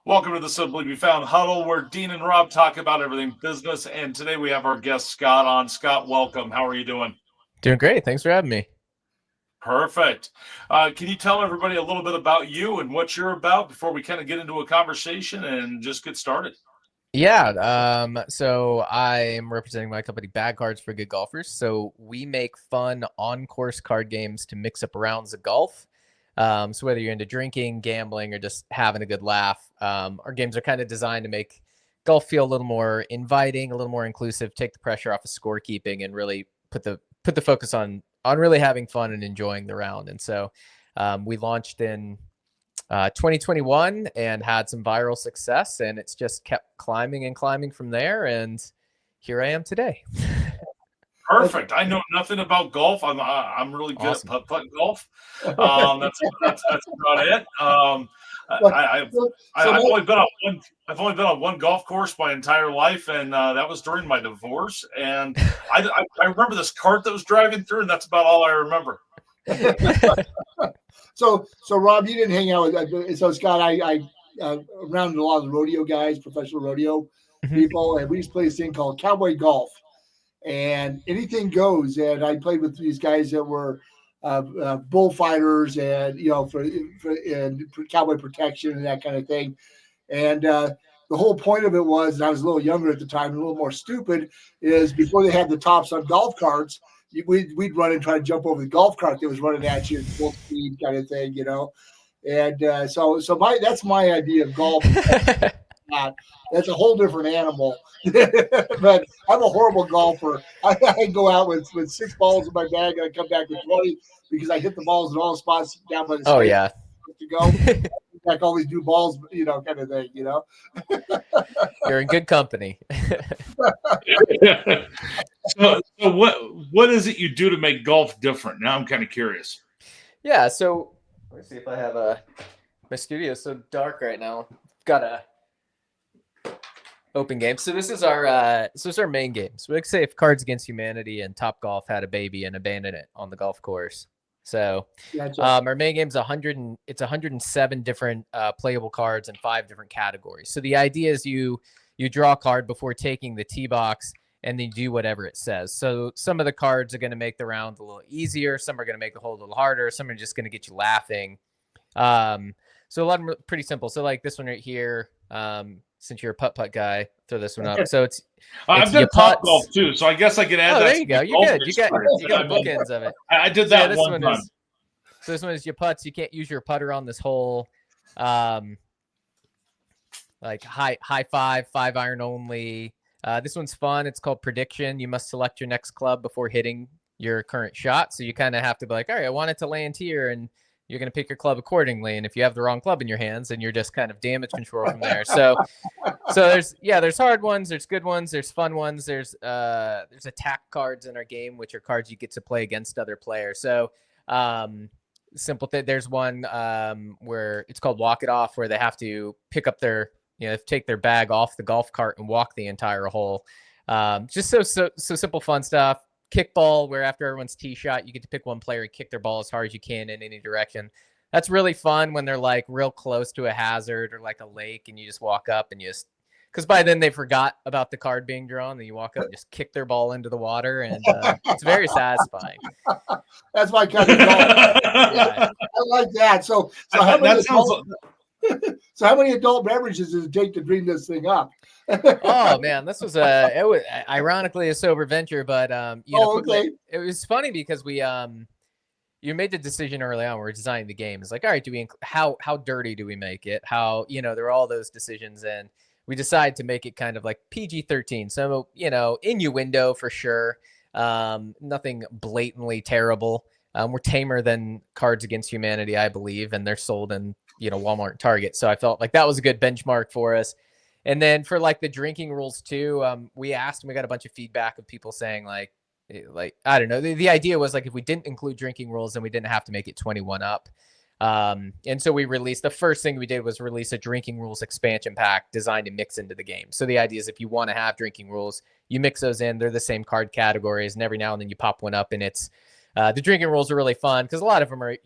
Welcome to the Simply Be Found Huddle, where Dean and Rob talk about everything business. And today we have our guest, Scott, on. Scott, welcome. How are you doing? Doing great. Thanks for having me. Perfect. Can you tell everybody a little bit about you and what you're about before we kind of get into a conversation and just get started? Yeah. So I'm representing my company, Bag Cards for Good Golfers. So we make fun on-course card games to mix up rounds of golf. So whether you're into drinking, gambling, or just having a good laugh, our games are kind of designed to make golf feel a little more inviting, a little more inclusive, take the pressure off of scorekeeping, and really put the focus on really having fun and enjoying the round. And so we launched in 2021 and had some viral success, and it's just kept climbing and climbing from there. And here I am today. Perfect. I know nothing about golf. I'm really good Awesome. at putt golf. That's about it. I've only been on one golf course my entire life, and that was during my divorce. And I remember this cart that was driving through, and that's about all I remember. So Rob, you didn't hang out with. So Scott, I around a lot of the rodeo guys, professional rodeo people, and we used to play this thing called cowboy golf. And anything goes. And I played with these guys that were bullfighters, and for cowboy protection and that kind of thing. And the whole point of it was, and I was a little younger at the time, a little more stupid, is before they had the tops on golf carts, we'd run and try to jump over the golf cart that was running at you at full speed, kind of thing, And so that's my idea of golf. That's a whole different animal. But I'm a horrible golfer. I go out with 6 balls in my bag, and I come back with 20 because I hit the balls in all spots down by the Oh yeah. To go. Back all these new balls, kind of thing, You're in good company. So what is it you do to make golf different? Now I'm kind of curious. Yeah, so let me see if I have my studio is so dark right now. Got a open game. So this is our main game. So we like say if Cards Against Humanity and Topgolf had a baby and abandoned it on the golf course. So our main game is 107 different playable cards in 5 different categories. So the idea is you draw a card before taking the tee box, and then do whatever it says. So some of the cards are going to make the round a little easier. Some are going to make the hole a little harder. Some are just going to get you laughing. So a lot of them are pretty simple. So like this one right here, since you're a putt guy, throw this one up. So it's I've done top golf too, so I guess I could add that. There you go. You're good. You got the bookends of it. I did that one time. So this one is your putts. You can't use your putter on this hole. Like high 5 iron only. This one's fun. It's called Prediction. You must select your next club before hitting your current shot. So you kind of have to be like, all right, I want it to land here, and you're going to pick your club accordingly. And if you have the wrong club in your hands, then you're just kind of damage control from there. So there's hard ones, there's good ones, there's fun ones. There's attack cards in our game, which are cards you get to play against other players. So simple thing. There's one where it's called Walk It Off, where they have to pick up take their bag off the golf cart and walk the entire hole. Just so simple, fun stuff. Kickball, where after everyone's tee shot, you get to pick one player and kick their ball as hard as you can in any direction. That's really fun when they're like real close to a hazard or like a lake, and you just walk up and because by then they forgot about the card being drawn, then you walk up and just kick their ball into the water, and it's very satisfying. That's my kind of golf. Yeah. I like that. So how many adult beverages does it take to dream this thing up? Oh man, this was ironically a sober venture, but okay. It was funny because we you made the decision early on. We're designing the game. It's like, all right, how dirty do we make it? How there are all those decisions, and we decided to make it kind of like PG-13. So innuendo for sure. Nothing blatantly terrible. We're tamer than Cards Against Humanity, I believe, and they're sold in Walmart and Target. So I felt like that was a good benchmark for us. And then for like the drinking rules too, we asked and we got a bunch of feedback of people saying like I don't know. The idea was like if we didn't include drinking rules, then we didn't have to make it 21 up. And so the first thing we did was release a drinking rules expansion pack designed to mix into the game. So the idea is if you want to have drinking rules, you mix those in. They're the same card categories, and every now and then you pop one up, and it's the drinking rules are really fun because a lot of them are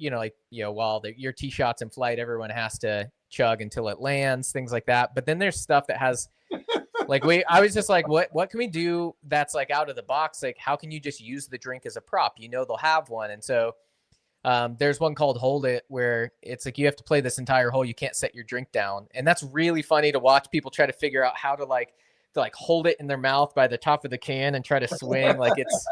while your tee shots in flight, everyone has to chug until it lands, things like that. But then there's stuff that has like I was just like, what can we do that's like out of the box? Like, how can you just use the drink as a prop? They'll have one. And so there's one called Hold It, where it's like you have to play this entire hole. You can't set your drink down. And that's really funny to watch people try to figure out how to hold it in their mouth by the top of the can and try to swing. Like it's,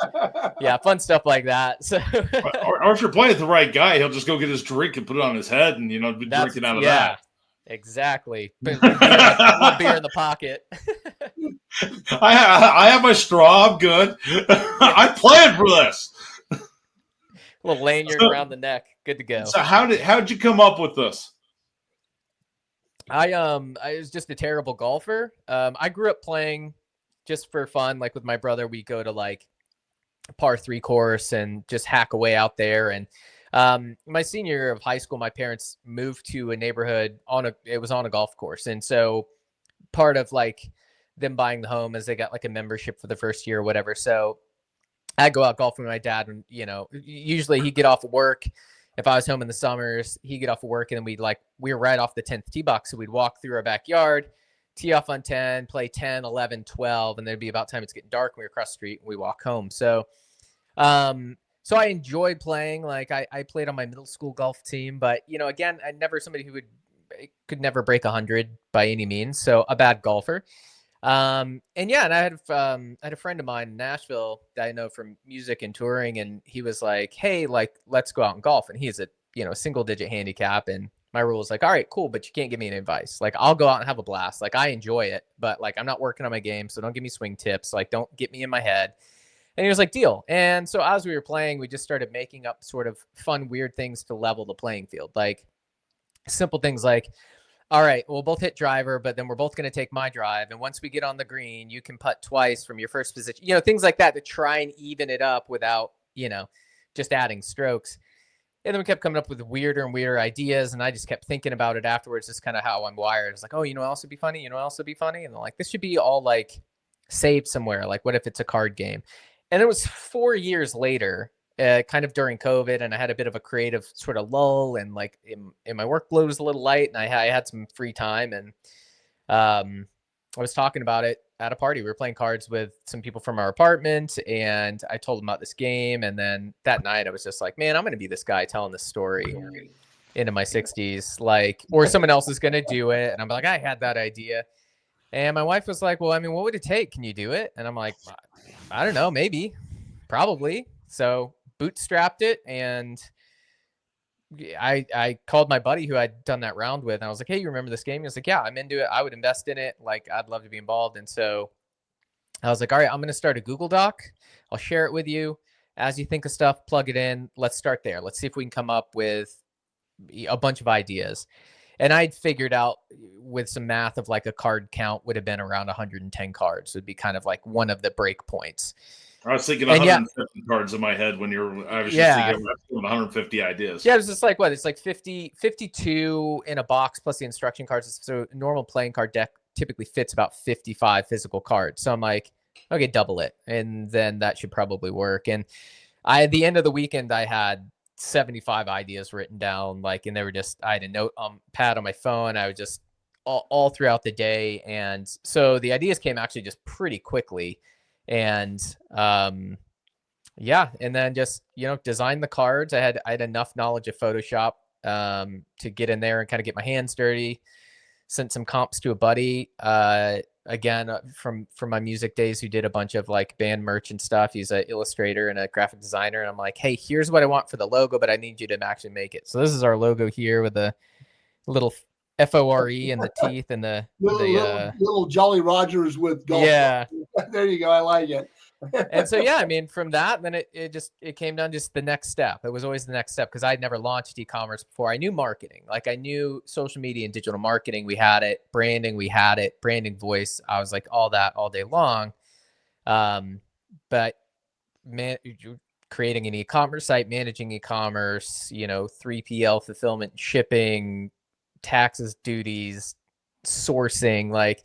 fun stuff like that. So, or if you're playing with the right guy, he'll just go get his drink and put it on his head and, be drinking out of that. Exactly. A little beer in the pocket. I have my straw. I'm good. I planned for this. A little lanyard around the neck. Good to go. So how'd you come up with this? I was just a terrible golfer. I grew up playing just for fun. Like with my brother, we go to like a par 3 course and just hack away out there. And my senior year of high school, my parents moved to a neighborhood it was on a golf course. And so part of like them buying the home is they got like a membership for the first year or whatever. So I go out golfing with my dad, and usually he'd get off of work. If I was home in the summers, he'd get off of work, and then we were right off the 10th tee box. So we'd walk through our backyard, tee off on 10, play 10, 11, 12. And there'd be about time it's getting dark. And we were across the street and we walk home. So, so I enjoyed playing. Like I played on my middle school golf team, but again, I never somebody who could never break 100 by any means. So a bad golfer. And I had a friend of mine in Nashville that I know from music and touring, and he was like, hey, like, let's go out and golf. And he's a single digit handicap. And my rule was like, all right, cool, but you can't give me any advice. Like, I'll go out and have a blast. Like, I enjoy it, but like, I'm not working on my game. So don't give me swing tips. Like, don't get me in my head. And he was like, deal. And so as we were playing, we just started making up sort of fun, weird things to level the playing field. Like simple things like, all right, we'll both hit driver, but then we're both going to take my drive. And once we get on the green, you can putt twice from your first position, things like that to try and even it up without, just adding strokes. And then we kept coming up with weirder and weirder ideas. And I just kept thinking about it afterwards. Just kind of how I'm wired. It's like, oh, what else would be funny? What else would be funny? And like, this should be all like saved somewhere. Like, what if it's a card game? And it was 4 years later, kind of during COVID, and I had a bit of a creative sort of lull, and like in my workload was a little light, and I had some free time, and I was talking about it at a party. We were playing cards with some people from our apartment, and I told them about this game. And then that night I was just like, man, I'm going to be this guy telling this story into my 60s, like, or someone else is going to do it. And I'm like, I had that idea. And my wife was like, well, I mean, what would it take? Can you do it? And I'm like, I don't know, maybe, probably. So bootstrapped it, and I called my buddy who I'd done that round with, and I was like, hey, you remember this game? He was like, yeah, I'm into it. I would invest in it. Like, I'd love to be involved. And so I was like, all right, I'm going to start a Google Doc. I'll share it with you. As you think of stuff, plug it in. Let's start there. Let's see if we can come up with a bunch of ideas. And I'd figured out with some math of like a card count would have been around 110 cards. Would be kind of like one of the break points. I was thinking 150 cards in my head when I was just thinking 150 ideas. Yeah, it was just like, what? It's like 52 in a box plus the instruction cards. So a normal playing card deck typically fits about 55 physical cards. So I'm like, okay, double it. And then that should probably work. And at the end of the weekend, I had 75 ideas written down. Like, and they were just, I had a note pad on my phone. I was just all throughout the day. And so the ideas came actually just pretty quickly. And and then just design the cards. I had enough knowledge of Photoshop to get in there and kind of get my hands dirty. Sent some comps to a buddy again from my music days, who did a bunch of like band merch and stuff. He's an illustrator and a graphic designer, and I'm like, hey, here's what I want for the logo, but I need you to actually make it. So this is our logo here with the little FORE and the teeth and the little Jolly Rogers with golf. Yeah. There you go. I like it. And so, yeah, I mean, from that, then it came down just the next step. It was always the next step because I'd never launched e-commerce before. I knew marketing. Like, I knew social media and digital marketing. We had it. Branding, we had it. Branding, voice. I was like all that all day long. But creating an e-commerce site, managing e-commerce, 3PL fulfillment, shipping, taxes, duties, sourcing, like,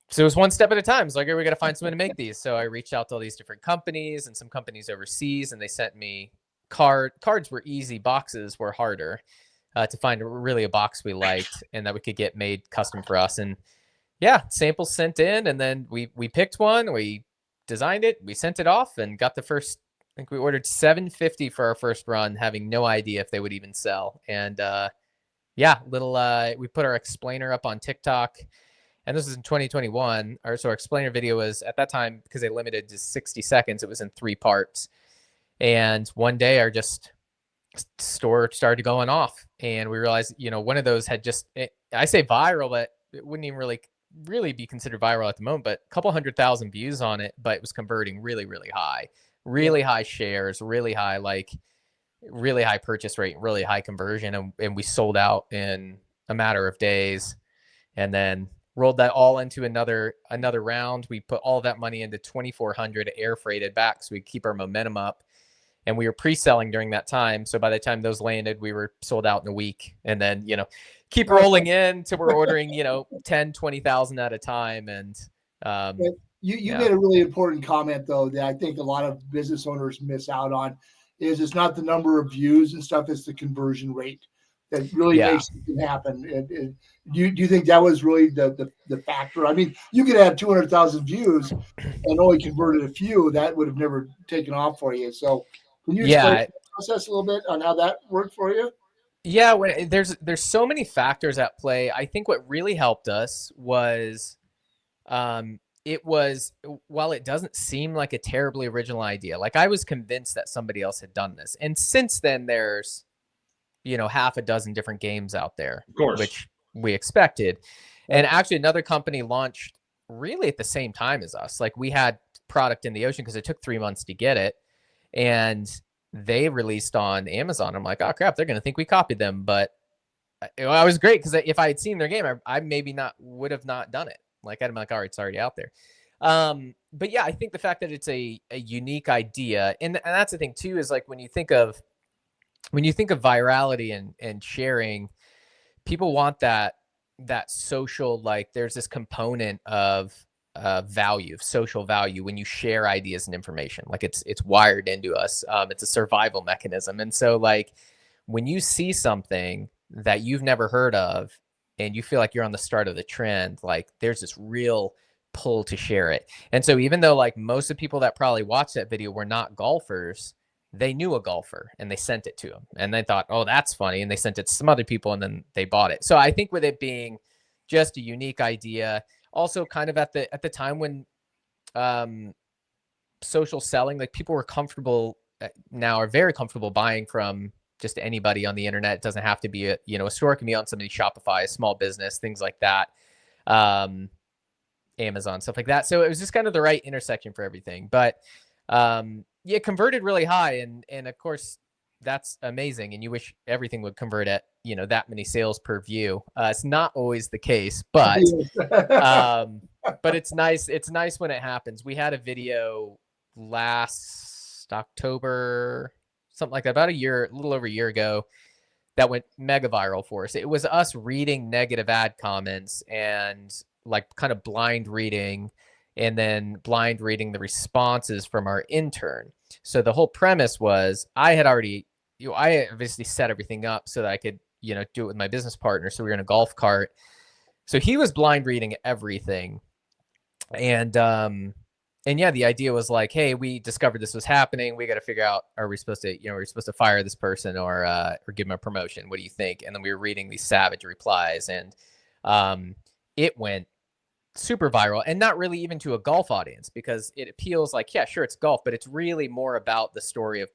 so it was one step at a time. It's like, we got to find someone to make these. So I reached out to all these different companies and some companies overseas, and they sent me cards were easy, boxes were harder. to find really a box we liked and that we could get made custom for us. And yeah, samples sent in, and then we picked one, we designed it, we sent it off, and got the first. I think we ordered 750 for our first run, having no idea if they would even sell. And yeah, we put our explainer up on TikTok, and this was in 2021. So our explainer video was, at that time, because they limited to 60 seconds, it was in 3 parts. And one day our store started going off, and we realized, one of those had I say viral, but it wouldn't even really be considered viral at the moment, but a couple 100,000 views on it, but it was converting really, really high, high shares, really high purchase rate, really high conversion. And we sold out in a matter of days, and then rolled that all into another round. We put all that money into 2,400 air freighted back so we keep our momentum up. And we were pre-selling during that time. So by the time those landed, we were sold out in a week. And then, keep rolling in till we're ordering, 10, 20,000 at a time. And you made a really important comment, though, that I think a lot of business owners miss out on, is it's not the number of views and stuff, it's the conversion rate that really makes it happen. And do you think that was really the factor? I mean, you could have 200,000 views and only converted a few. That would have never taken off for you. So can you explain the process a little bit on how that worked for you? Yeah, there's so many factors at play. I think what really helped us was, while it doesn't seem like a terribly original idea, like I was convinced that somebody else had done this. And since then there's, half a dozen different games out there, of course, which we expected. And actually another company launched really at the same time as us. Like we had product in the ocean because it took 3 months to get it. And they released on Amazon. I'm like, oh crap, they're going to think we copied them. But I was great, because if I had seen their game, I maybe would have not done it. Like I'd be like, all right, it's already out there. But yeah, I think the fact that it's a unique idea, and that's the thing too, is like when you think of virality and sharing, people want that social, like there's this component of value, of social value when you share ideas and information. Like it's wired into us. It's a survival mechanism. And so like when you see something that you've never heard of and you feel like you're on the start of the trend, like there's this real pull to share it. And so even though like most of the people that probably watched that video were not golfers, they knew a golfer and they sent it to them and they thought, oh, that's funny. And they sent it to some other people and then they bought it. So I think with it being just a unique idea, also kind of at the time when social selling, like people were comfortable now, are very comfortable buying from just anybody on the internet. It doesn't have to be a store, it can be on somebody's Shopify, a small business, things like that. Amazon, stuff like that. So it was just kind of the right intersection for everything. But it converted really high, and of course that's amazing. And you wish everything would convert at that many sales per view. It's not always the case, but but it's nice. It's nice when it happens. We had a video last October, something like that, about a little over a year ago, that went mega viral for us. It was us reading negative ad comments and like kind of blind reading, and then blind reading the responses from our intern. So the whole premise was I obviously set everything up so that I could, do it with my business partner. So we were in a golf cart. So he was blind reading everything. And yeah, the idea was like, hey, we discovered this was happening. We got to figure out, are we supposed to fire this person or give him a promotion? What do you think? And then we were reading these savage replies, and it went super viral, and not really even to a golf audience, because it appeals like, yeah, sure, it's golf, but it's really more about the story of,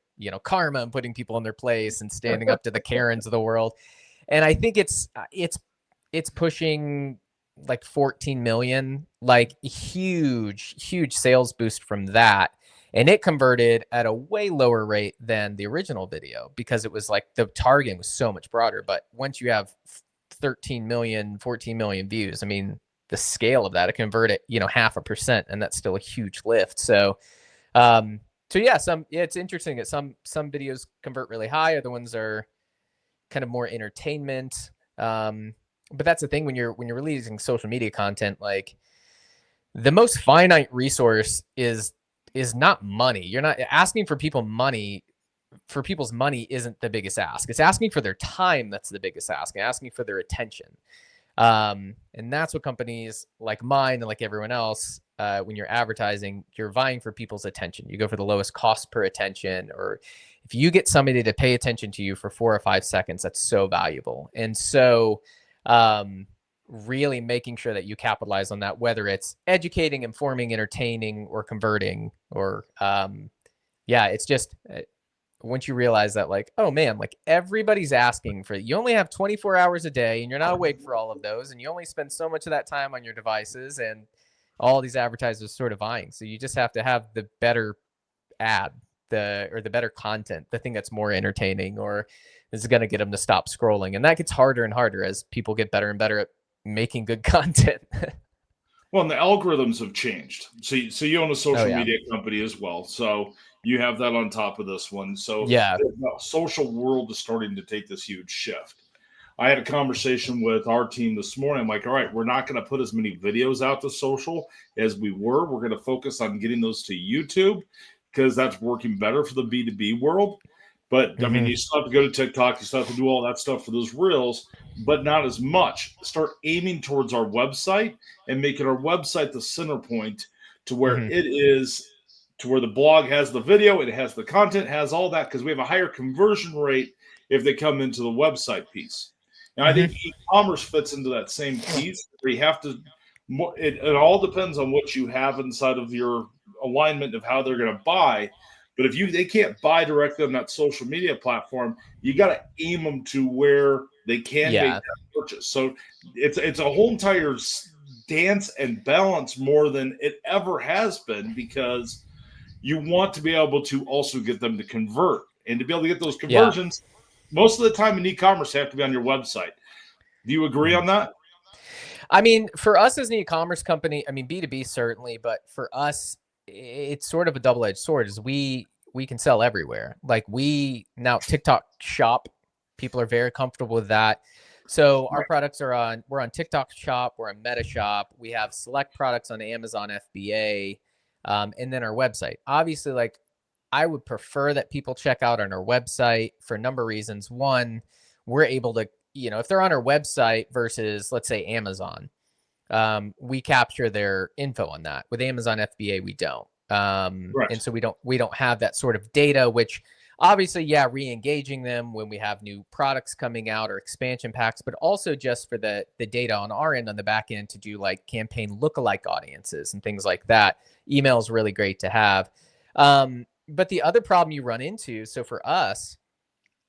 karma and putting people in their place and standing up to the Karens of the world. And I think it's pushing like 14 million, like huge sales boost from that. And it converted at a way lower rate than the original video, because it was like the targeting was so much broader. But once you have 13 million, 14 million views, I mean, the scale of that, it converted, 0.5%, and that's still a huge lift. So, yeah, it's interesting that some videos convert really high. Other ones are kind of more entertainment. But that's the thing when you're releasing social media content, like the most finite resource is not money. You're not asking for people money for people's money isn't the biggest ask. It's asking for their time that's the biggest ask, and asking for their attention. And that's what companies like mine and like everyone else, when you're advertising, you're vying for people's attention. You go for the lowest cost per attention, or if you get somebody to pay attention to you for 4 or 5 seconds, that's so valuable. And so really making sure that you capitalize on that, whether it's educating, informing, entertaining, or converting, or it's just once you realize that, like, oh man, like everybody's asking for, you only have 24 hours a day and you're not awake for all of those, and you only spend so much of that time on your devices, and all these advertisers sort of vying. So you just have to have the better ad, the better content, the thing that's more entertaining, or is going to get them to stop scrolling. And that gets harder and harder as people get better and better at making good content. Well, and the algorithms have changed. So you own a social media company as well. So you have that on top of this one. So the social world is starting to take this huge shift. I had a conversation with our team this morning. I'm like, all right, we're not going to put as many videos out to social as we were. We're going to focus on getting those to YouTube because that's working better for the B2B world. But I mean, you still have to go to TikTok. You still have to do all that stuff for those reels, but not as much. Start aiming towards our website and making our website the center point to where it is, to where the blog has the video, it has the content, has all that, because we have a higher conversion rate if they come into the website piece. And I think e-commerce fits into that same piece where you have to, it all depends on what you have inside of your alignment of how they're going to buy. But if they can't buy directly on that social media platform, you got to aim them to where they can make that purchase. So it's a whole entire dance and balance more than it ever has been, because you want to be able to also get them to convert, and to be able to get those conversions. Most of the time in e-commerce, they have to be on your website. Do you agree on that? I mean, for us as an e-commerce company, I mean, B2B certainly, but for us, it's sort of a double-edged sword. Is we can sell everywhere. Like now TikTok Shop, people are very comfortable with that. So our products are we're on TikTok Shop, we're on Meta Shop, we have select products on Amazon FBA, and then our website. Obviously, like, I would prefer that people check out on our website for a number of reasons. One, we're able to, if they're on our website versus, let's say, Amazon, we capture their info on that. With Amazon FBA, we don't. And so we don't have that sort of data, which obviously, re-engaging them when we have new products coming out or expansion packs, but also just for the data on our end, on the back end, to do like campaign lookalike audiences and things like that. Email is really great to have. But the other problem you run into, so for us,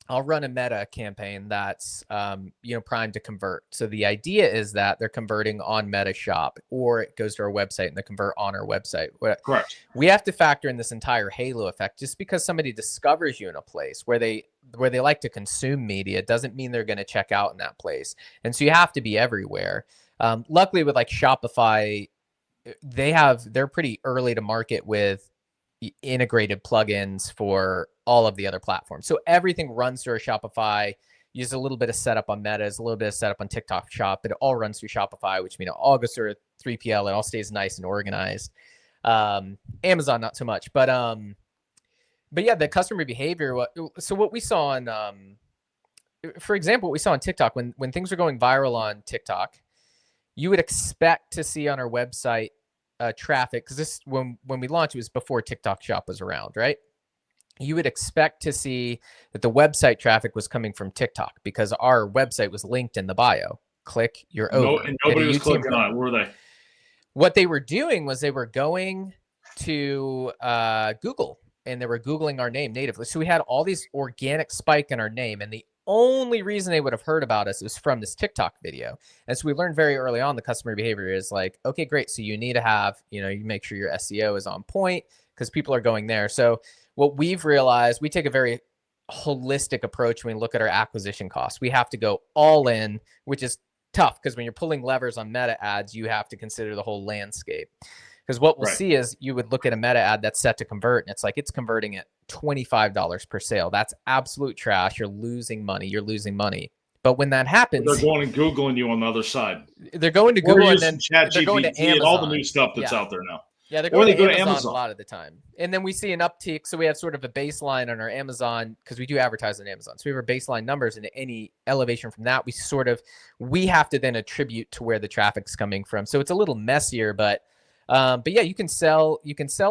I'll run a Meta campaign that's, primed to convert. So the idea is that they're converting on Meta Shop, or it goes to our website and they convert on our website. Correct. We have to factor in this entire halo effect. Just because somebody discovers you in a place where they like to consume media doesn't mean they're going to check out in that place. And so you have to be everywhere. Luckily with like Shopify, they're pretty early to market with integrated plugins for all of the other platforms. So everything runs through a Shopify. Use a little bit of setup on Meta's, a little bit of setup on TikTok Shop, but it all runs through Shopify, which means it all goes through a 3PL. It all stays nice and organized. Amazon, not so much, but yeah, the customer behavior. So what we saw on, for example, what we saw on TikTok, when things were going viral on TikTok, you would expect to see on our website traffic, because this, when we launched, it was before TikTok Shop was around, right? You would expect to see that the website traffic was coming from TikTok, because our website was linked in the bio. Click, you're over. And nobody was clicking on it, were they? What they were doing was they were going to Google, and they were Googling our name natively. So we had all these organic spike in our name, and the only reason they would have heard about us was from this TikTok video. And so we learned very early on the customer behavior is like, okay, great. So you need to have, you make sure your SEO is on point, because people are going there. So what we've realized, we take a very holistic approach when we look at our acquisition costs. We have to go all in, which is tough, because when you're pulling levers on Meta ads, you have to consider the whole landscape. Because what we'll see is you would look at a Meta ad that's set to convert, and it's like it's converting at $25 per sale. That's absolute trash. You're losing money. But when that happens, they're going and Googling you on the other side. They're going to Google, and then ChatGPT they're going to Amazon. and all the new stuff that's out there now. Yeah, they're or going they to go to Amazon Amazon. a lot of the time. And then we see an uptick. So we have sort of a baseline on our Amazon, because we do advertise on Amazon. So we have our baseline numbers, and any elevation from that, we have to then attribute to where the traffic's coming from. So it's a little messier, but yeah, you can sell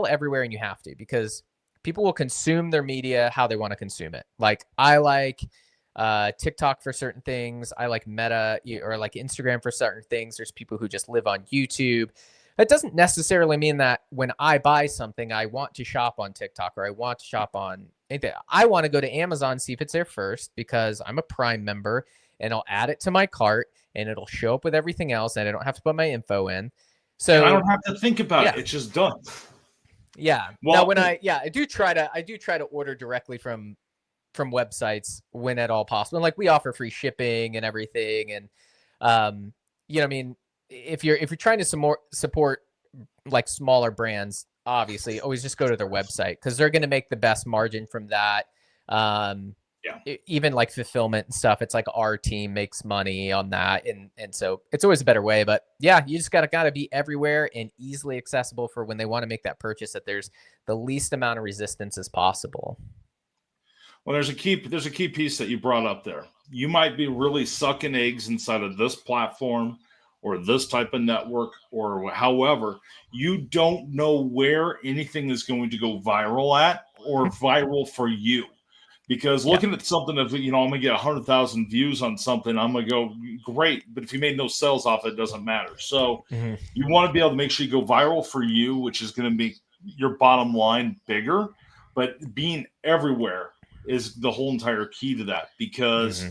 everywhere, and you have to, because people will consume their media how they want to consume it. Like, I like TikTok for certain things. I like Meta or like Instagram for certain things. There's people who just live on YouTube. That doesn't necessarily mean that when I buy something, I want to shop on TikTok or I want to shop on anything. I want to go to Amazon, see if it's there first, because I'm a Prime member, and I'll add it to my cart, and it'll show up with everything else, and I don't have to put my info in. So and I don't have to think about it. It's just done. Yeah. Well, now, when I do try to order directdirectly from websites when at all possible. And like, we offer free shipping and everything. And, I mean, if you're trying to support like smaller brands, obviously always just go to their website, because they're going to make the best margin from that. Even like fulfillment and stuff, it's like our team makes money on that. And so it's always a better way. But yeah, you just gotta be everywhere and easily accessible for when they want to make that purchase, that there's the least amount of resistance as possible. Well, there's a key piece that you brought up there. You might be really sucking eggs inside of this platform or this type of network, or however, you don't know where anything is going to go viral at, or viral for you. Because looking at something of, I'm going to get 100,000 views on something, I'm going to go, great. But if you made no sales off it, doesn't matter. So you want to be able to make sure you go viral for you, which is going to make your bottom line bigger. But being everywhere is the whole entire key to that, because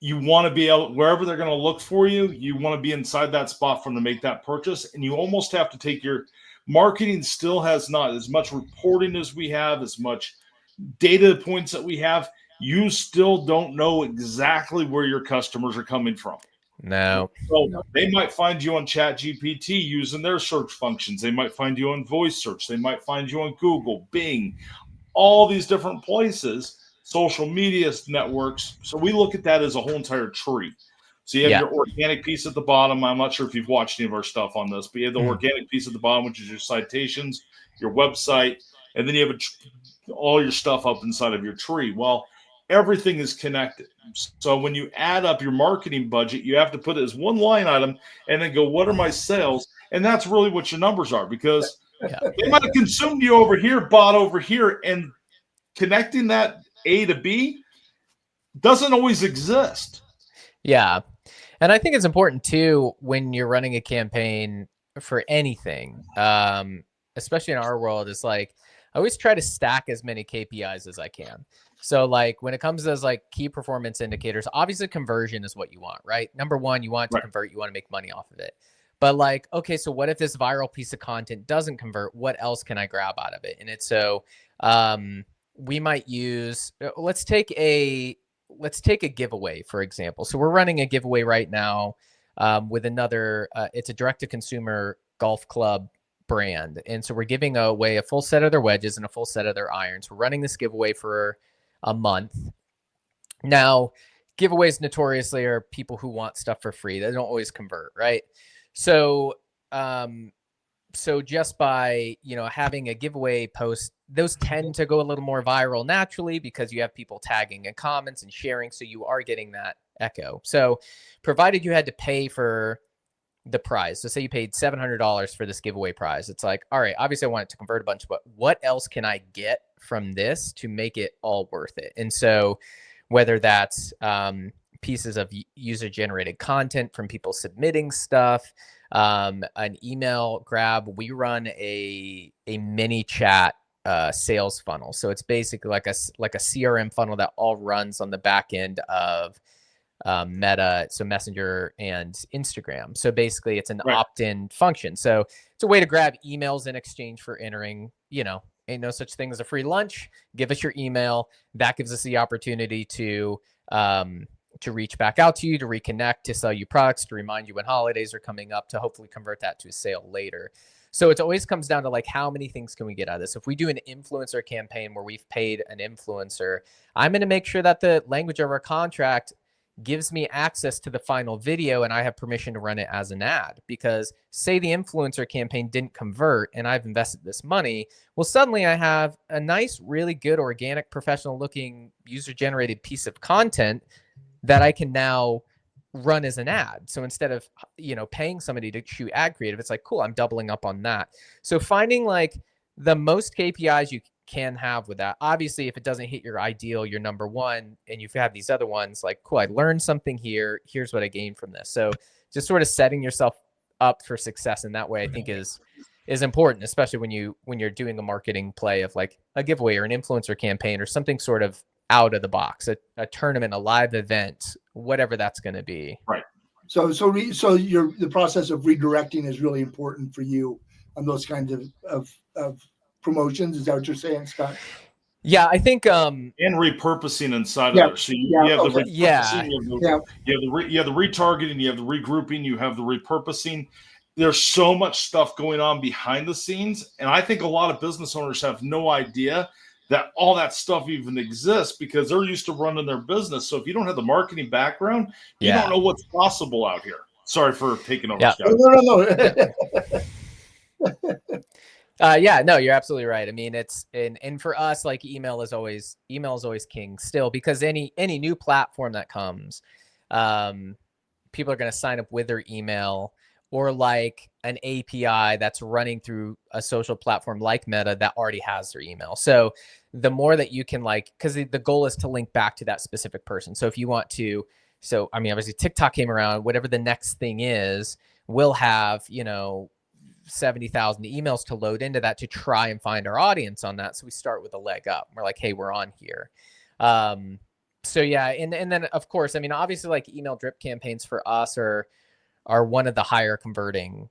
you want to be able, wherever they're going to look for you, you want to be inside that spot for them to make that purchase. And you almost have to take your marketing still has not as much reporting as we have, as much data points that we have. You still don't know exactly where your customers are coming from. No. So they might find you on ChatGPT using their search functions. They might find you on voice search. They might find you on Google, Bing, all these different places, social media networks. So we look at that as a whole entire tree. So you have your organic piece at the bottom. I'm not sure if you've watched any of our stuff on this, but you have the organic piece at the bottom, which is your citations, your website, and then you have all your stuff up inside of your tree. Well, everything is connected. So when you add up your marketing budget, you have to put it as one line item and then go, what are my sales? And that's really what your numbers are, because they might have consumed you over here, bought over here, and connecting that A to B doesn't always exist. Yeah. And I think it's important too, when you're running a campaign for anything, especially in our world, is like, I always try to stack as many KPIs as I can. So like, when it comes to those like key performance indicators, obviously conversion is what you want, right? Number one, you want it to convert, you want to make money off of it. But like, okay, so what if this viral piece of content doesn't convert? What else can I grab out of it? And it's so we might use, let's take a giveaway, for example. So we're running a giveaway right now with another, it's a direct-to-consumer golf club brand. And so we're giving away a full set of their wedges and a full set of their irons. We're running this giveaway for a month. Now, giveaways notoriously are people who want stuff for free. They don't always convert, right? So, so just by, having a giveaway post, those tend to go a little more viral naturally, because you have people tagging and comments and sharing. So you are getting that echo. So provided you had to pay for the prize. So say you paid $700 for this giveaway prize. It's like, all right, obviously I want it to convert a bunch, but what else can I get from this to make it all worth it? And so whether that's pieces of user generated content from people submitting stuff, an email grab, we run a mini chat sales funnel. So it's basically like a CRM funnel that all runs on the back end of Meta, so Messenger and Instagram. So basically it's an opt-in function. So it's a way to grab emails in exchange for entering, ain't no such thing as a free lunch. Give us your email. That gives us the opportunity to reach back out to you, to reconnect, to sell you products, to remind you when holidays are coming up, to hopefully convert that to a sale later. So it always comes down to like, how many things can we get out of this? If we do an influencer campaign where we've paid an influencer, I'm going to make sure that the language of our contract gives me access to the final video and I have permission to run it as an ad. Because say the influencer campaign didn't convert and I've invested this money, well, suddenly I have a nice, really good, organic, professional looking user generated piece of content that I can now run as an ad. So instead of, paying somebody to shoot ad creative, it's like, cool, I'm doubling up on that. So finding like the most KPIs you can have with that. Obviously, if it doesn't hit your ideal, your number one, and you've had these other ones, like, cool, I learned something here. Here's what I gained from this. So just sort of setting yourself up for success in that way, I think is important, especially when you're doing a marketing play of like a giveaway or an influencer campaign or something sort of out of the box, a tournament, a live event, whatever that's going to be. Right. So the process of redirecting is really important for you on those kinds of promotions. Is that what you're saying, Scott? Yeah, I think and repurposing inside of there. So you have the repurposing, you have the retargeting, you have the regrouping, you have the repurposing. There's so much stuff going on behind the scenes, and I think a lot of business owners have no idea that all that stuff even exists because they're used to running their business. So if you don't have the marketing background, you don't know what's possible out here. Sorry for taking over, Scott. No. No, you're absolutely right. I mean, it's and for us, like email is always king still, because any new platform that comes, people are going to sign up with their email, or like an API that's running through a social platform like Meta that already has their email. So the more that you can because the goal is to link back to that specific person. So if you want to, obviously TikTok came around, whatever the next thing is, we'll have, 70,000 emails to load into that to try and find our audience on that. So we start with a leg up. We're like, hey, we're on here. And then of course, I mean, obviously like email drip campaigns for us are one of the higher converting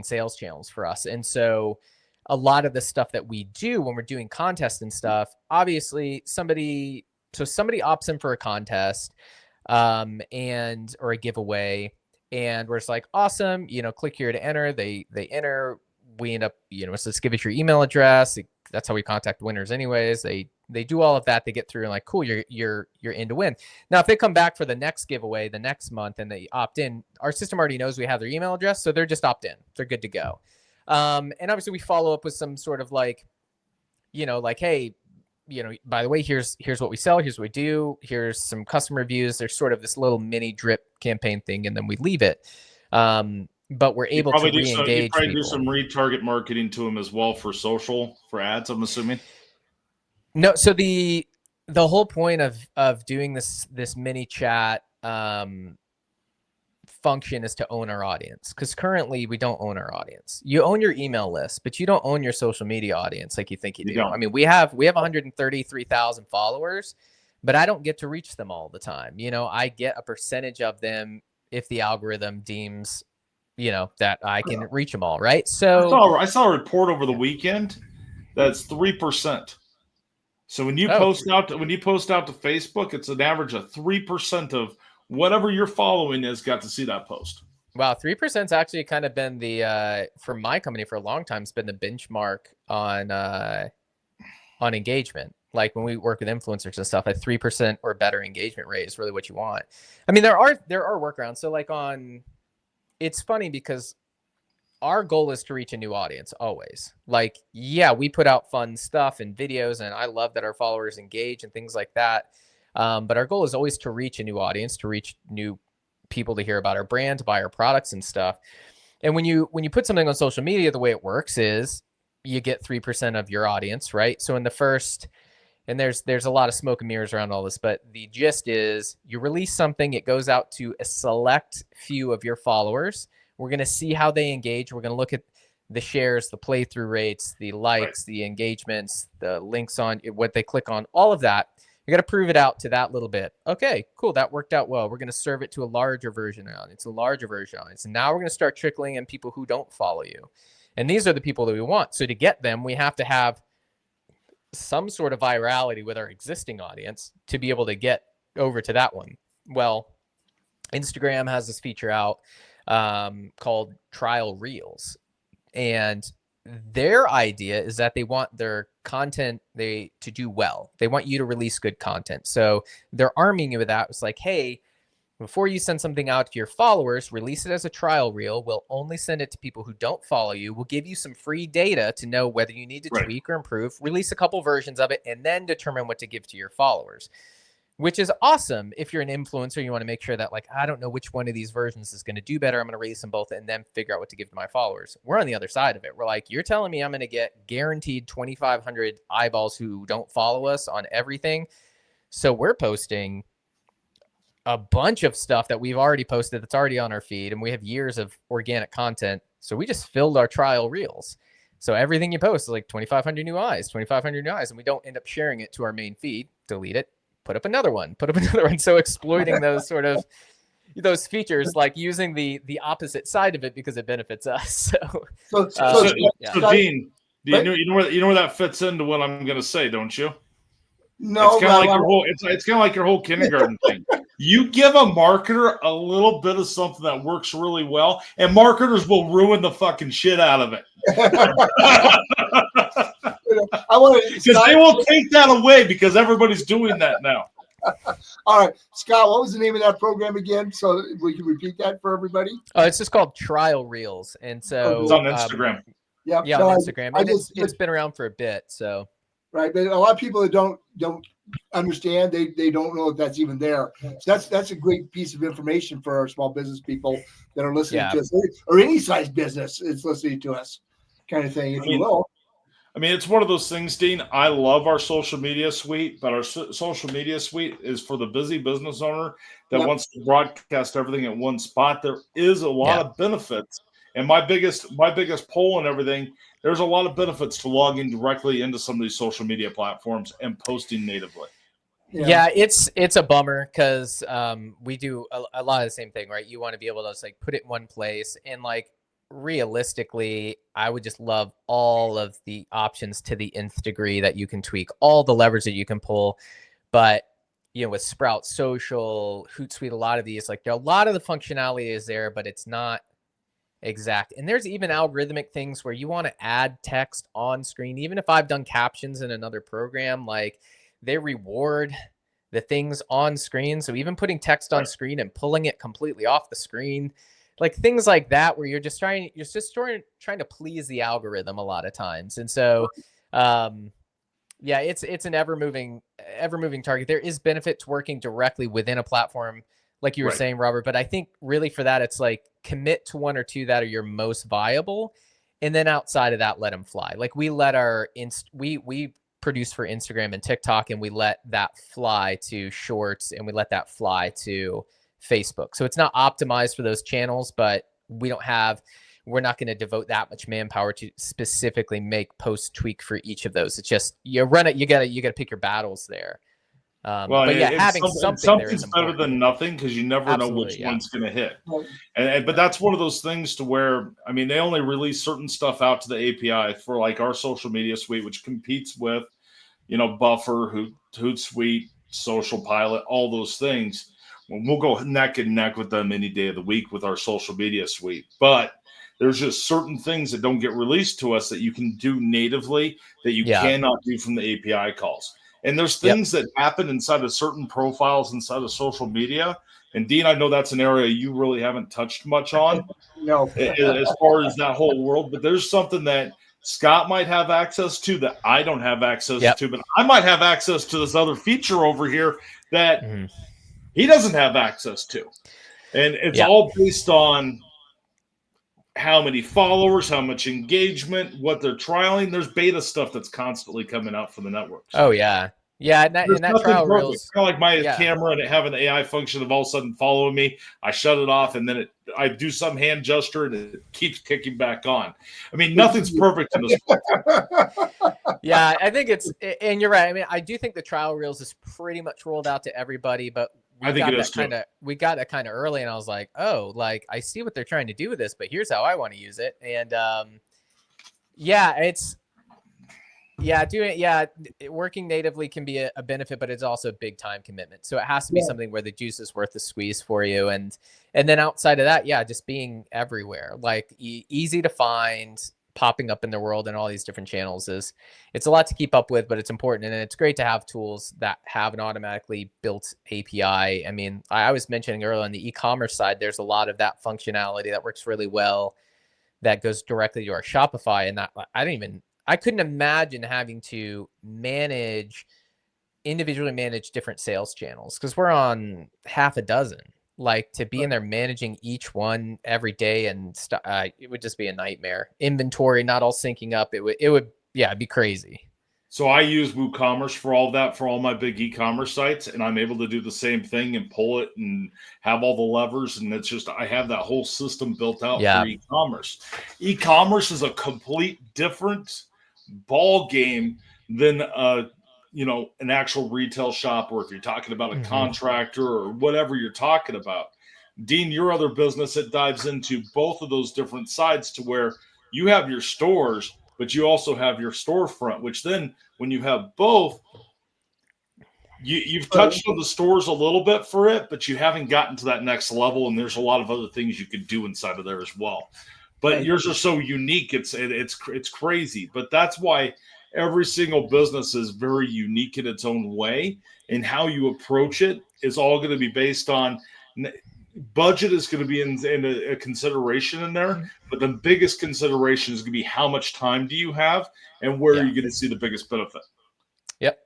sales channels for us. And so a lot of the stuff that we do when we're doing contests and stuff, obviously somebody opts in for a contest or a giveaway, and we're just like, awesome, click here to enter. They enter, we end up, it says give us your email address. That's how we contact winners anyways. They do all of that. They get through and like, cool, you're in to win. Now, if they come back for the next giveaway the next month and they opt in, our system already knows we have their email address, so they're just opt in. They're good to go. And obviously we follow up with some sort of like, hey, by the way, here's what we sell, here's what we do, here's some customer reviews. There's sort of this little mini drip campaign thing, and then we leave it. But we're able to re-engage you probably do some retarget marketing to them as well for social, for ads, I'm assuming. No, so the whole point of doing this mini chat function is to own our audience, because currently we don't own our audience. You own your email list, but you don't own your social media audience like you think you do. I mean, we have 133,000 followers, but I don't get to reach them all the time. I get a percentage of them if the algorithm deems that I can reach them all, right? So I saw a report over the weekend that's 3%. So when you post out to Facebook, it's an average of 3% of whatever you're following has got to see that post. Wow, 3%'s actually kind of been the for my company for a long time. It's been the benchmark on engagement. Like when we work with influencers and stuff, a 3% or better engagement rate is really what you want. I mean, there are workarounds. So like it's funny because our goal is to reach a new audience always. Like, yeah, we put out fun stuff and videos, and I love that our followers engage and things like that. But our goal is always to reach a new audience, to reach new people to hear about our brand, to buy our products and stuff. And when you put something on social media, the way it works is you get 3% of your audience, right? So in the first, and there's a lot of smoke and mirrors around all this, but the gist is you release something, it goes out to a select few of your followers. We're going to see how they engage. We're going to look at the shares, the playthrough rates, the likes, the engagements, the links on what they click on, all of that. You got to prove it out to that little bit. Okay, cool. That worked out well. We're going to serve it to a larger version audience, And now we're going to start trickling in people who don't follow you. And these are the people that we want. So to get them, we have to have some sort of virality with our existing audience to be able to get over to that one. Well, Instagram has this feature out called Trial Reels. And their idea is that they want their content to do well. They want you to release good content. So they're arming you with that. It's like, hey, before you send something out to your followers, release it as a trial reel. We'll only send it to people who don't follow you. We'll give you some free data to know whether you need to tweak or improve. Release a couple versions of it and then determine what to give to your followers, which is awesome. If you're an influencer, you want to make sure that, like, I don't know which one of these versions is going to do better. I'm going to release them both and then figure out what to give to my followers. We're on the other side of it. We're like, you're telling me I'm going to get guaranteed 2,500 eyeballs who don't follow us on everything. So we're posting a bunch of stuff that we've already posted that's already on our feed, and we have years of organic content. So we just filled our trial reels. So everything you post is like 2,500 new eyes, 2,500 new eyes, and we don't end up sharing it to our main feed. Delete it, put up another one, put up another one. So exploiting those sort of those features, like using the opposite side of it because it benefits us. So Dean, you know where that fits into what I'm going to say, don't you? No, it's kind of like your whole kindergarten thing. You give a marketer a little bit of something that works really well, and marketers will ruin the fucking shit out of it. Because they will take that away because everybody's doing that now. All right, Scott, what was the name of that program again? So we can repeat that for everybody. It's just called Trial Reels, and so it's on Instagram. Yeah, on Instagram, and it's been around for a bit. So right, but a lot of people that don't understand, they don't know if that's even there. So that's a great piece of information for our small business people that are listening to us, or any size business is listening to us, kind of thing, if you will. I mean, it's one of those things, Dean. I love our social media suite, but our social media suite is for the busy business owner that wants to broadcast everything at one spot. There is a lot of benefits. And my biggest poll and everything, there's a lot of benefits to logging directly into some of these social media platforms and posting natively. Yeah, it's a bummer because we do a lot of the same thing, right? You want to be able to just like put it in one place, and like realistically, I would just love all of the options to the nth degree that you can tweak, all the levers that you can pull. But with Sprout Social, Hootsuite, a lot of these, like, a lot of the functionality is there, but it's not exact. And there's even algorithmic things where you want to add text on screen. Even if I've done captions in another program, like, they reward the things on screen. So even putting text on screen and pulling it completely off the screen, like things like that, where you're just trying to please the algorithm a lot of times. And so, it's an ever moving target. There is benefit to working directly within a platform, like you were saying, Robert. But I think really for that, it's like commit to one or two that are your most viable, and then outside of that, let them fly. Like we let our we produce for Instagram and TikTok, and we let that fly to Shorts, and we let that fly to Facebook. So it's not optimized for those channels, but we're not going to devote that much manpower to specifically make post tweak for each of those. It's just, you run it, you got to pick your battles there. Having something's better than nothing, because you never know which one's going to hit. But that's one of those things to where, I mean, they only release certain stuff out to the API for like our social media suite, which competes with, Buffer, Hootsuite, Social Pilot, all those things. We'll go neck and neck with them any day of the week with our social media suite. But there's just certain things that don't get released to us that you can do natively that you cannot do from the API calls. And there's things that happen inside of certain profiles inside of social media. And Dean, I know that's an area you really haven't touched much on. No. As far as that whole world. But there's something that Scott might have access to that I don't have access to. But I might have access to this other feature over here that he doesn't have access to. And it's all based on how many followers, how much engagement, what they're trialing. There's beta stuff that's constantly coming out from the networks. Oh, yeah. Yeah, and that trial reels. It's kind of like my camera and it having the AI function of all of a sudden following me. I shut it off, and then I do some hand gesture, and it keeps kicking back on. I mean, nothing's perfect in this world. Yeah, I think and you're right. I mean, I do think the trial reels is pretty much rolled out to everybody, but we got that kind of early, and I was like, oh, like, I see what they're trying to do with this, but here's how I want to use it. And working natively can be a benefit, but it's also a big time commitment. So it has to be something where the juice is worth the squeeze for you. And then outside of that, just being everywhere, like easy to find, popping up in the world and all these different channels it's a lot to keep up with, but it's important. And it's great to have tools that have an automatically built API. I mean, I was mentioning earlier on the e-commerce side, there's a lot of that functionality that works really well that goes directly to our Shopify. And that I couldn't imagine having to individually manage different sales channels, because we're on half a dozen. Like, to be in there managing each one every day and it would just be a nightmare. Inventory not all syncing up. It would it'd be crazy. So I use WooCommerce for all that, for all my big e-commerce sites, and I'm able to do the same thing and pull it and have all the levers. And it's just, I have that whole system built out for e-commerce. E-commerce is a complete different ball game than an actual retail shop, or if you're talking about a contractor or whatever you're talking about. Dean, your other business, it dives into both of those different sides, to where you have your stores, but you also have your storefront, which then when you have both, you've touched on the stores a little bit for it, but you haven't gotten to that next level. And there's a lot of other things you could do inside of there as well. But yours are so unique. It's crazy. But that's why every single business is very unique in its own way, and how you approach it is all going to be based on budget. Is going to be in a consideration in there, but the biggest consideration is going to be how much time do you have, and where are you going to see the biggest benefit. Yep.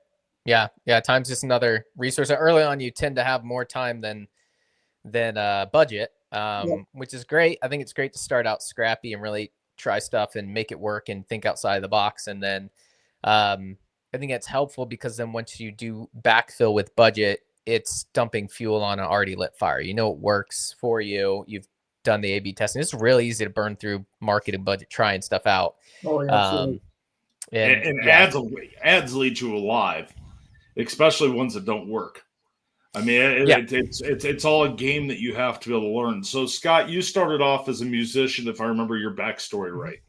Yeah. Time's just another resource. Early on, you tend to have more time than budget, which is great. I think it's great to start out scrappy and really try stuff and make it work and think outside of the box. And then I think it's helpful, because then once you do backfill with budget, it's dumping fuel on an already lit fire. You know, it works for you. You've done the A/B testing. It's really easy to burn through marketing budget, trying stuff out. Oh, yeah, absolutely. And ads lead you alive, especially ones that don't work. I mean, it's all a game that you have to be able to learn. So, Scott, you started off as a musician, if I remember your backstory right.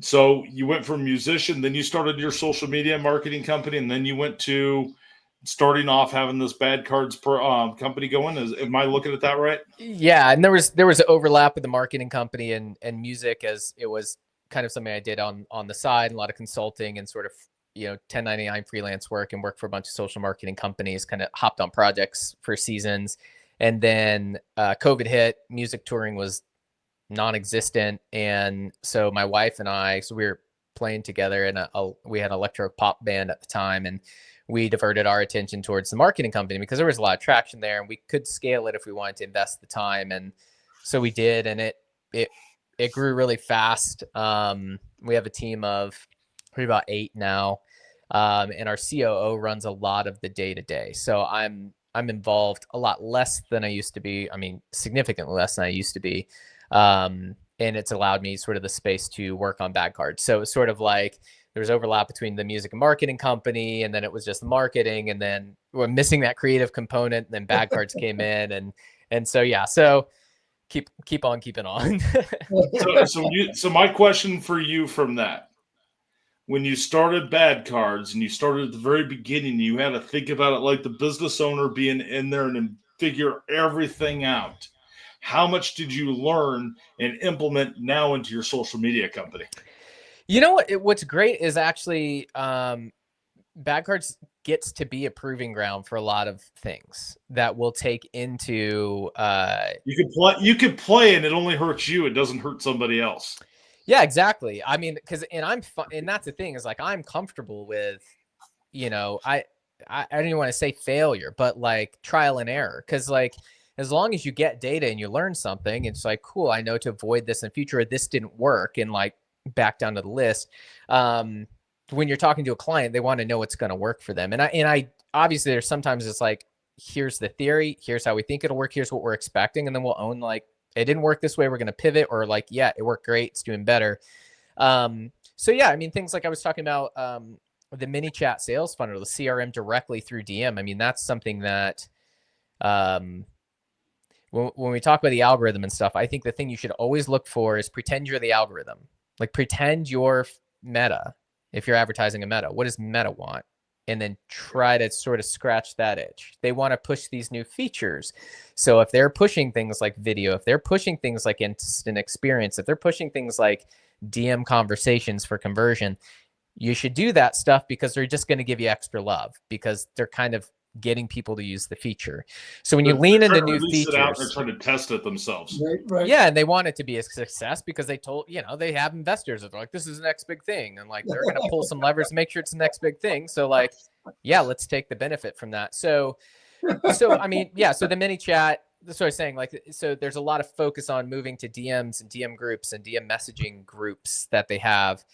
So you went from musician, then you started your social media marketing company, and then you went to starting off having this bad cards company going. Am I looking at that right? Yeah, and there was overlap with the marketing company and music, as it was kind of something I did on the side, and a lot of consulting and sort of 1099 freelance work, and work for a bunch of social marketing companies. Kind of hopped on projects for seasons, and then COVID hit. Music touring was non-existent, and so my wife and I, we were playing together, and we had an electro pop band at the time, and we diverted our attention towards the marketing company because there was a lot of traction there, and we could scale it if we wanted to invest the time. And so we did, and it grew really fast. We have a team of probably about 8 now, and our COO runs a lot of the day-to-day. So I'm involved a lot less than I used to be. I mean, significantly less than I used to be. And it's allowed me sort of the space to work on bad cards. So it's sort of like there was overlap between the music and marketing company, and then it was just marketing, and then we're missing that creative component, and then bad cards came in, and so keep on keeping on. So my question for you from that, when you started bad cards and you started at the very beginning, you had to think about it like the business owner being in there and figure everything out. How much did you learn and implement now into your social media company? You know what? What's great is actually bad cards gets to be a proving ground for a lot of things that we'll take into. You could play and it only hurts you. It doesn't hurt somebody else. Yeah, exactly. I mean, and that's the thing, is like, I'm comfortable with, I don't even want to say failure, but like trial and error. Cause like, as long as you get data and you learn something, it's like, cool, I know to avoid this in the future, or this didn't work, and like back down to the list. When you're talking to a client, they want to know what's going to work for them. And I obviously, there's sometimes it's like, here's the theory, here's how we think it'll work, here's what we're expecting. And then we'll own, like, it didn't work this way, we're going to pivot, or like, yeah, it worked great, it's doing better. So yeah, I mean, things like I was talking about, the mini chat sales funnel, the CRM directly through DM. I mean, that's something that, when we talk about the algorithm and stuff, I think the thing you should always look for is pretend you're the algorithm. Like, pretend you're Meta. If you're advertising a Meta, what does Meta want? And then try to sort of scratch that itch. They want to push these new features. So if they're pushing things like video, if they're pushing things like instant experience, if they're pushing things like DM conversations for conversion. You should do that stuff because they're just going to give you extra love because they're kind of getting people to use the feature. So when you lean into new features, they're trying to test it themselves. Right. Yeah, and they want it to be a success because they told, they have investors that are like, this is the next big thing. And like, they're going to pull some levers to make sure it's the next big thing. So like, yeah, let's take the benefit from that. So I mean, yeah, so the mini chat, that's what I was saying. Like, so there's a lot of focus on moving to DMs and DM groups and DM messaging groups that they have.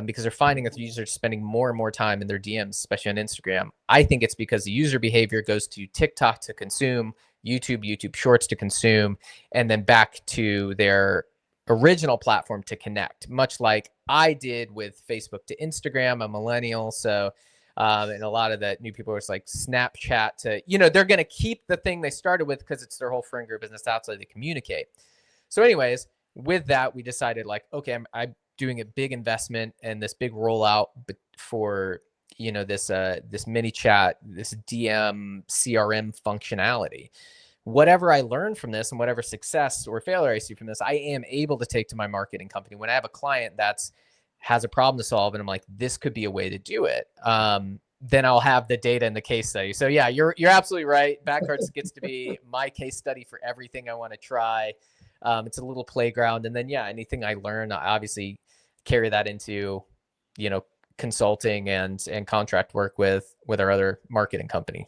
Because they're finding that the users are spending more and more time in their DMs, especially on Instagram. I think it's because the user behavior goes to TikTok to consume, YouTube Shorts to consume, and then back to their original platform to connect, much like I did with Facebook to Instagram. I'm a millennial, so and a lot of the new people are like Snapchat to, they're going to keep the thing they started with because it's their whole friend group business outside they communicate. So anyways, with that, we decided like, okay, I'm doing a big investment and this big rollout for this mini chat, this DM CRM functionality. Whatever I learn from this and whatever success or failure I see from this, I am able to take to my marketing company. When I have a client has a problem to solve and I'm like, this could be a way to do it, then I'll have the data and the case study. So yeah, you're absolutely right. Backcards gets to be my case study for everything I want to try. It's a little playground. And then, yeah, anything I learn, I obviously carry that into, consulting and contract work with our other marketing company.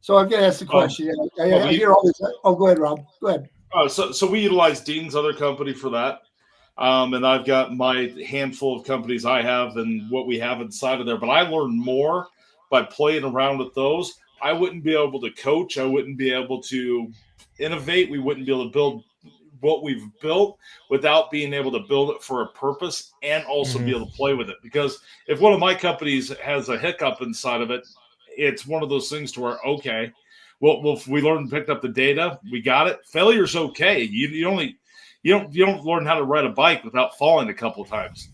So I'm going to ask the question. I hear all this. Oh, go ahead, Rob. Go ahead. So we utilize Dean's other company for that. And I've got my handful of companies I have and what we have inside of there. But I learn more by playing around with those. I wouldn't be able to coach. I wouldn't be able to innovate. We wouldn't be able to build what we've built without being able to build it for a purpose and also be able to play with it. Because if one of my companies has a hiccup inside of it, it's one of those things to where, okay, well, if we learned and picked up the data, we got it. Failure's okay. You don't learn how to ride a bike without falling a couple of times.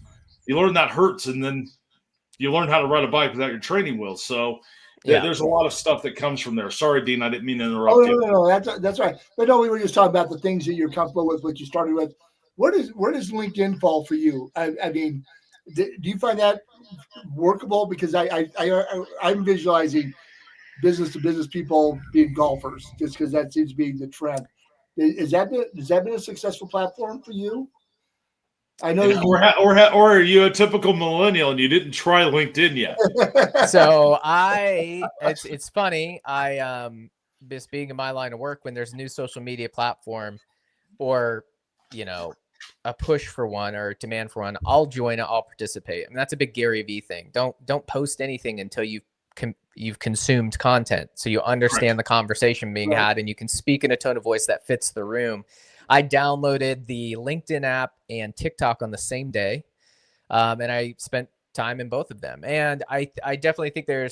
You learn that hurts, and then you learn how to ride a bike without your training wheels. So there's a lot of stuff that comes from there. Sorry, Dean, I didn't mean to interrupt you. No, that's right. But no, we were just talking about the things that you're comfortable with, what you started with. Where does LinkedIn fall for you? I mean, do you find that workable? Because I'm visualizing business to business people being golfers, just because that seems to be the trend. Has that been a successful platform for you? I know. Or are you a typical millennial and you didn't try LinkedIn yet? So it's funny. Just being in my line of work, when there's a new social media platform or, a push for one or demand for one, I'll join it, I'll participate. I mean, that's a big Gary Vee thing. Don't post anything until you've consumed content. So you understand the conversation being had and you can speak in a tone of voice that fits the room. I downloaded the LinkedIn app and TikTok on the same day. And I spent time in both of them. And I definitely think they're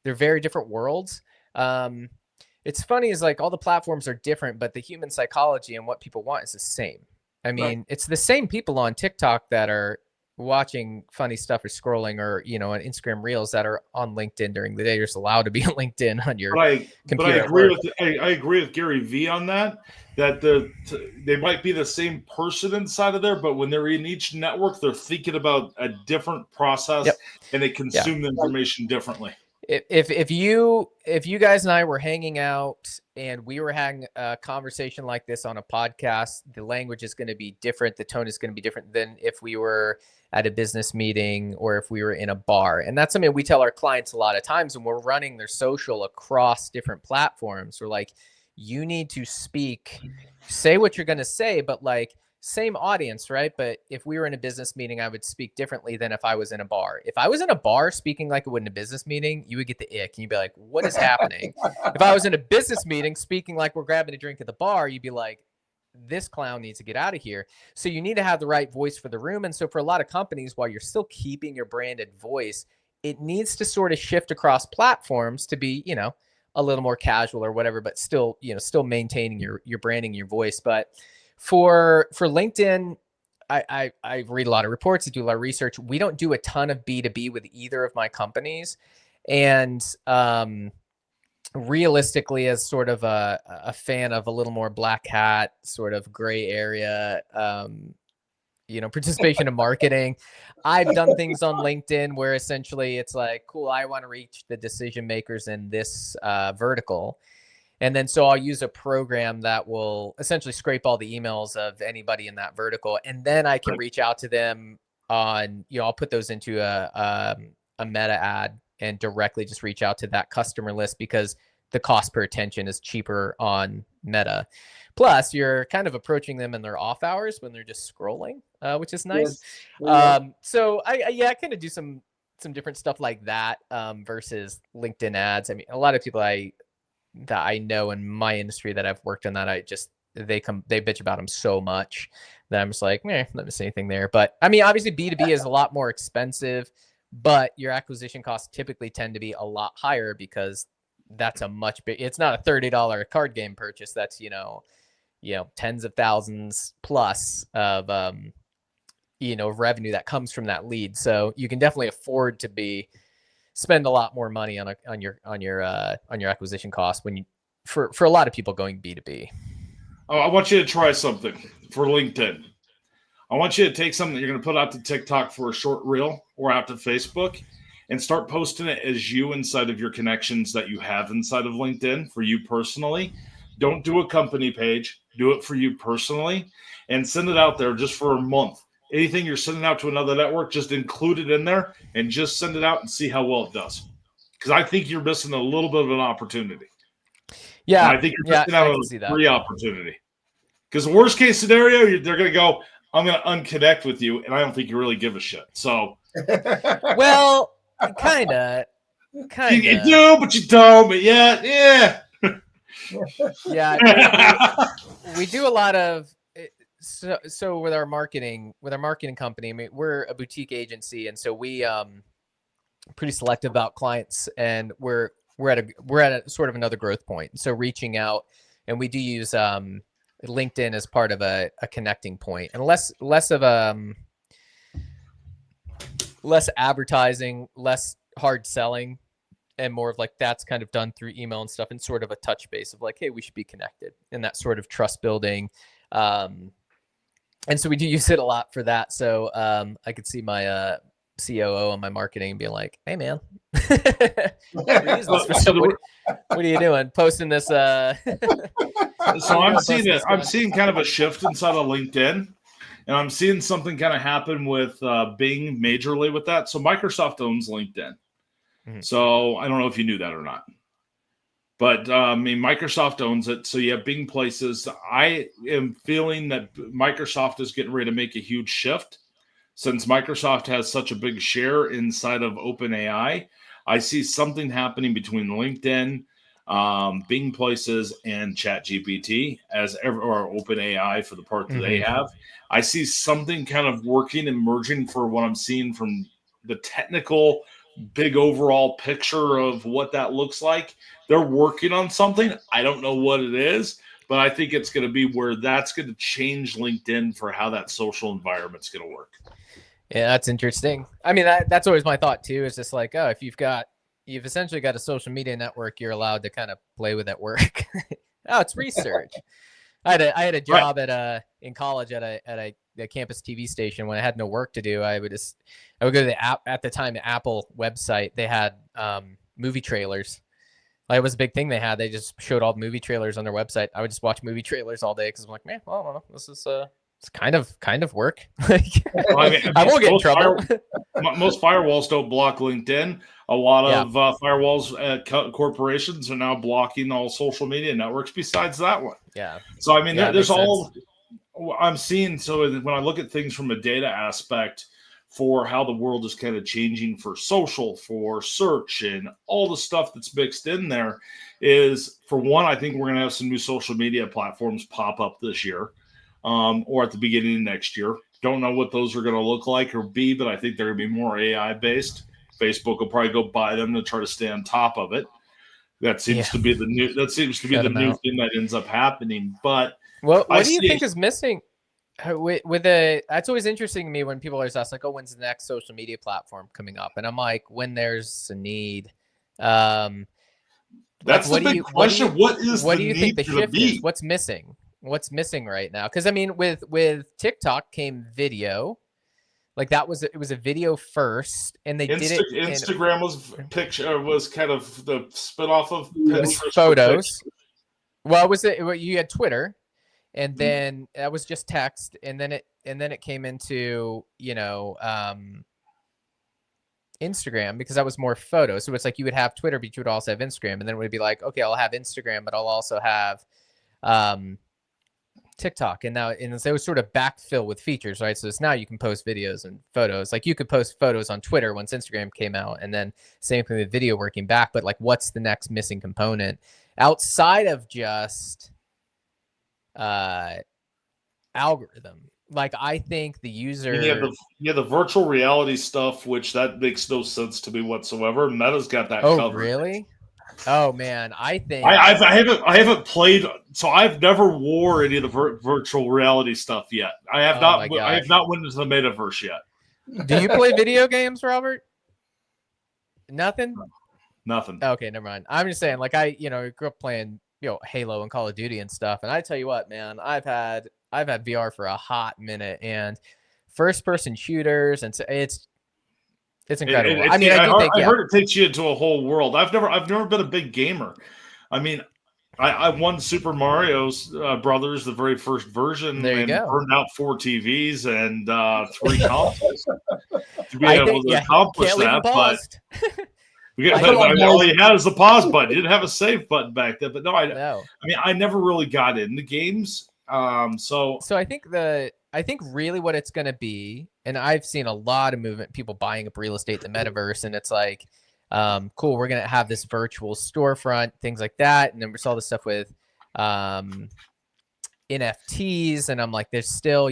very different worlds. It's funny is like all the platforms are different, but the human psychology and what people want is the same. I mean, it's the same people on TikTok that are watching funny stuff or scrolling or, on Instagram Reels that are on LinkedIn during the day. You're just allowed to be on LinkedIn on your computer. I agree with Gary Vee on that they might be the same person inside of there, but when they're in each network, they're thinking about a different process and they consume the information differently. If you guys and I were hanging out and we were having a conversation like this on a podcast, the language is going to be different. The tone is going to be different than if we were at a business meeting or if we were in a bar. And that's something we tell our clients a lot of times when we're running their social across different platforms. We're like, you need to say what you're going to say, but like, same audience, right? But if we were in a business meeting, I would speak differently than if I was in a bar. If I was in a bar speaking like I would in a business meeting, you would get the ick and you'd be like, what is happening? If I was in a business meeting speaking like we're grabbing a drink at the bar, you'd be like, this clown needs to get out of here. So you need to have the right voice for the room. And so for a lot of companies, while you're still keeping your branded voice, it needs to sort of shift across platforms to be, a little more casual or whatever, but still, still maintaining your branding, your voice. But for LinkedIn, I read a lot of reports, I do a lot of research. We don't do a ton of B2B with either of my companies. And realistically, as sort of a fan of a little more black hat, sort of gray area, participation in marketing. I've done things on LinkedIn where essentially it's like, cool, I want to reach the decision makers in this vertical. And then so I'll use a program that will essentially scrape all the emails of anybody in that vertical. And then I can reach out to them on, I'll put those into a meta ad and directly just reach out to that customer list because the cost per attention is cheaper on Meta. Plus, you're kind of approaching them in their off hours when they're just scrolling, which is nice. Yes. So I kind of do some different stuff like that versus LinkedIn ads. I mean, a lot of people that I know in my industry that I've worked on that, they bitch about them so much that I'm just like, let me say anything there. But I mean, obviously B2B is a lot more expensive, but your acquisition costs typically tend to be a lot higher because that's it's not a $30 card game purchase. That's, tens of thousands plus of, revenue that comes from that lead. So you can definitely afford to spend a lot more money on your acquisition costs for a lot of people going B2B. Oh, I want you to try something for LinkedIn. I want you to take something that you're going to put out to TikTok for a short reel or out to Facebook and start posting it as you inside of your connections that you have inside of LinkedIn for you personally. Don't do a company page. Do it for you personally and send it out there just for a month. Anything you're sending out to another network, just include it in there and just send it out and see how well it does. Because I think you're missing a little bit of an opportunity. Yeah. And I think you're missing out on a free opportunity. Because the worst case scenario, they're going to go, I'm going to unconnect with you, and I don't think you really give a shit. So, well, kind of. You do, but you don't. But yeah. Yeah, we do a lot of. So with our marketing company, I mean, we're a boutique agency, and so we pretty selective about clients, and we're at a sort of another growth point. So reaching out, and we do use LinkedIn as part of a connecting point, and less advertising, less hard selling, and more of like that's kind of done through email and stuff, and sort of a touch base of like, hey, we should be connected, and that sort of trust building. And so we do use it a lot for that. So I could see my COO on my marketing being like, hey, man, what are you doing? Posting this. So I'm seeing kind of a shift inside of LinkedIn. And I'm seeing something kind of happen with Bing majorly with that. So Microsoft owns LinkedIn. Mm-hmm. So I don't know if you knew that or not. But I mean, Microsoft owns it. So you have Bing places. I am feeling that Microsoft is getting ready to make a huge shift. Since Microsoft has such a big share inside of OpenAI, I see something happening between LinkedIn, Bing places, and ChatGPT or OpenAI for the part that they have. I see something kind of working and merging for what I'm seeing from the technical big overall picture of what that looks like. They're working on something. I don't know what it is, but I think it's going to be where that's going to change LinkedIn for how that social environment's going to work. Yeah, that's interesting. I mean, that's always my thought too. Is just like, oh, if you've essentially got a social media network, you're allowed to kind of play with at work. Oh, it's research. I had a job in college at a campus TV station. When I had no work to do, I would go to the Apple website. They had movie trailers. It was a big thing they had. They just showed all the movie trailers on their website. I would just watch movie trailers all day because I'm like, man, well, I don't know. This is it's kind of work. I won't get in trouble. Most firewalls don't block LinkedIn. A lot of firewalls at corporations are now blocking all social media networks besides that one. Yeah. So, I mean, there's all I'm seeing. So when I look at things from a data aspect for how the world is kind of changing for social, for search, and all the stuff that's mixed in there is, for one, I think we're going to have some new social media platforms pop up this year or at the beginning of next year. Don't know what those are going to look like or be, but I think they're going to be more AI based. Facebook will probably go buy them to try to stay on top of it. That seems to be the new. That seems to be the new thing that ends up happening. But what do you think is missing? That's always interesting to me when people always ask, like, oh, when's the next social media platform coming up? And I'm like, when there's a need. That's the big question. What do you think the shift is? What's missing? what's missing right now? Because I mean, with TikTok came video. Like it was a video first, and they did it. Instagram was kind of the spinoff of photos. Well, you had Twitter, and then that was just text, and then it came into Instagram, because that was more photos. So it's like you would have Twitter, but you would also have Instagram, and then it would be like, okay, I'll have Instagram, but I'll also have TikTok, and so it was sort of backfill with features, right? So it's now you can post videos and photos. Like you could post photos on Twitter once Instagram came out, and then same thing with video working back. But like, what's the next missing component outside of just algorithm? Like, I think the user, the virtual reality stuff, which that makes no sense to me whatsoever. Meta's got that covered. Oh, really? Oh man, I think I haven't played, so I've never wore any of the virtual reality stuff yet. I have not went into the metaverse yet. Do you play video games, Robert? Nothing. Okay, never mind. I'm just saying, like, I grew up playing Halo and Call of Duty and stuff, and I tell you what, man, I've had VR for a hot minute, and first person shooters, and so it's incredible. I heard it takes you into a whole world. I've never been a big gamer. I mean, I won Super Mario's Brothers, the very first version, and burned out 4 TVs and 3 consoles to be able to accomplish that. But all you had is the pause button. You didn't have a save button back then. But no. I mean, I never really got into games. So I think really what it's going to be, and I've seen a lot of movement, people buying up real estate in the metaverse, and it's like, cool, we're going to have this virtual storefront, things like that. And then we saw this stuff with NFTs, and I'm like, there's still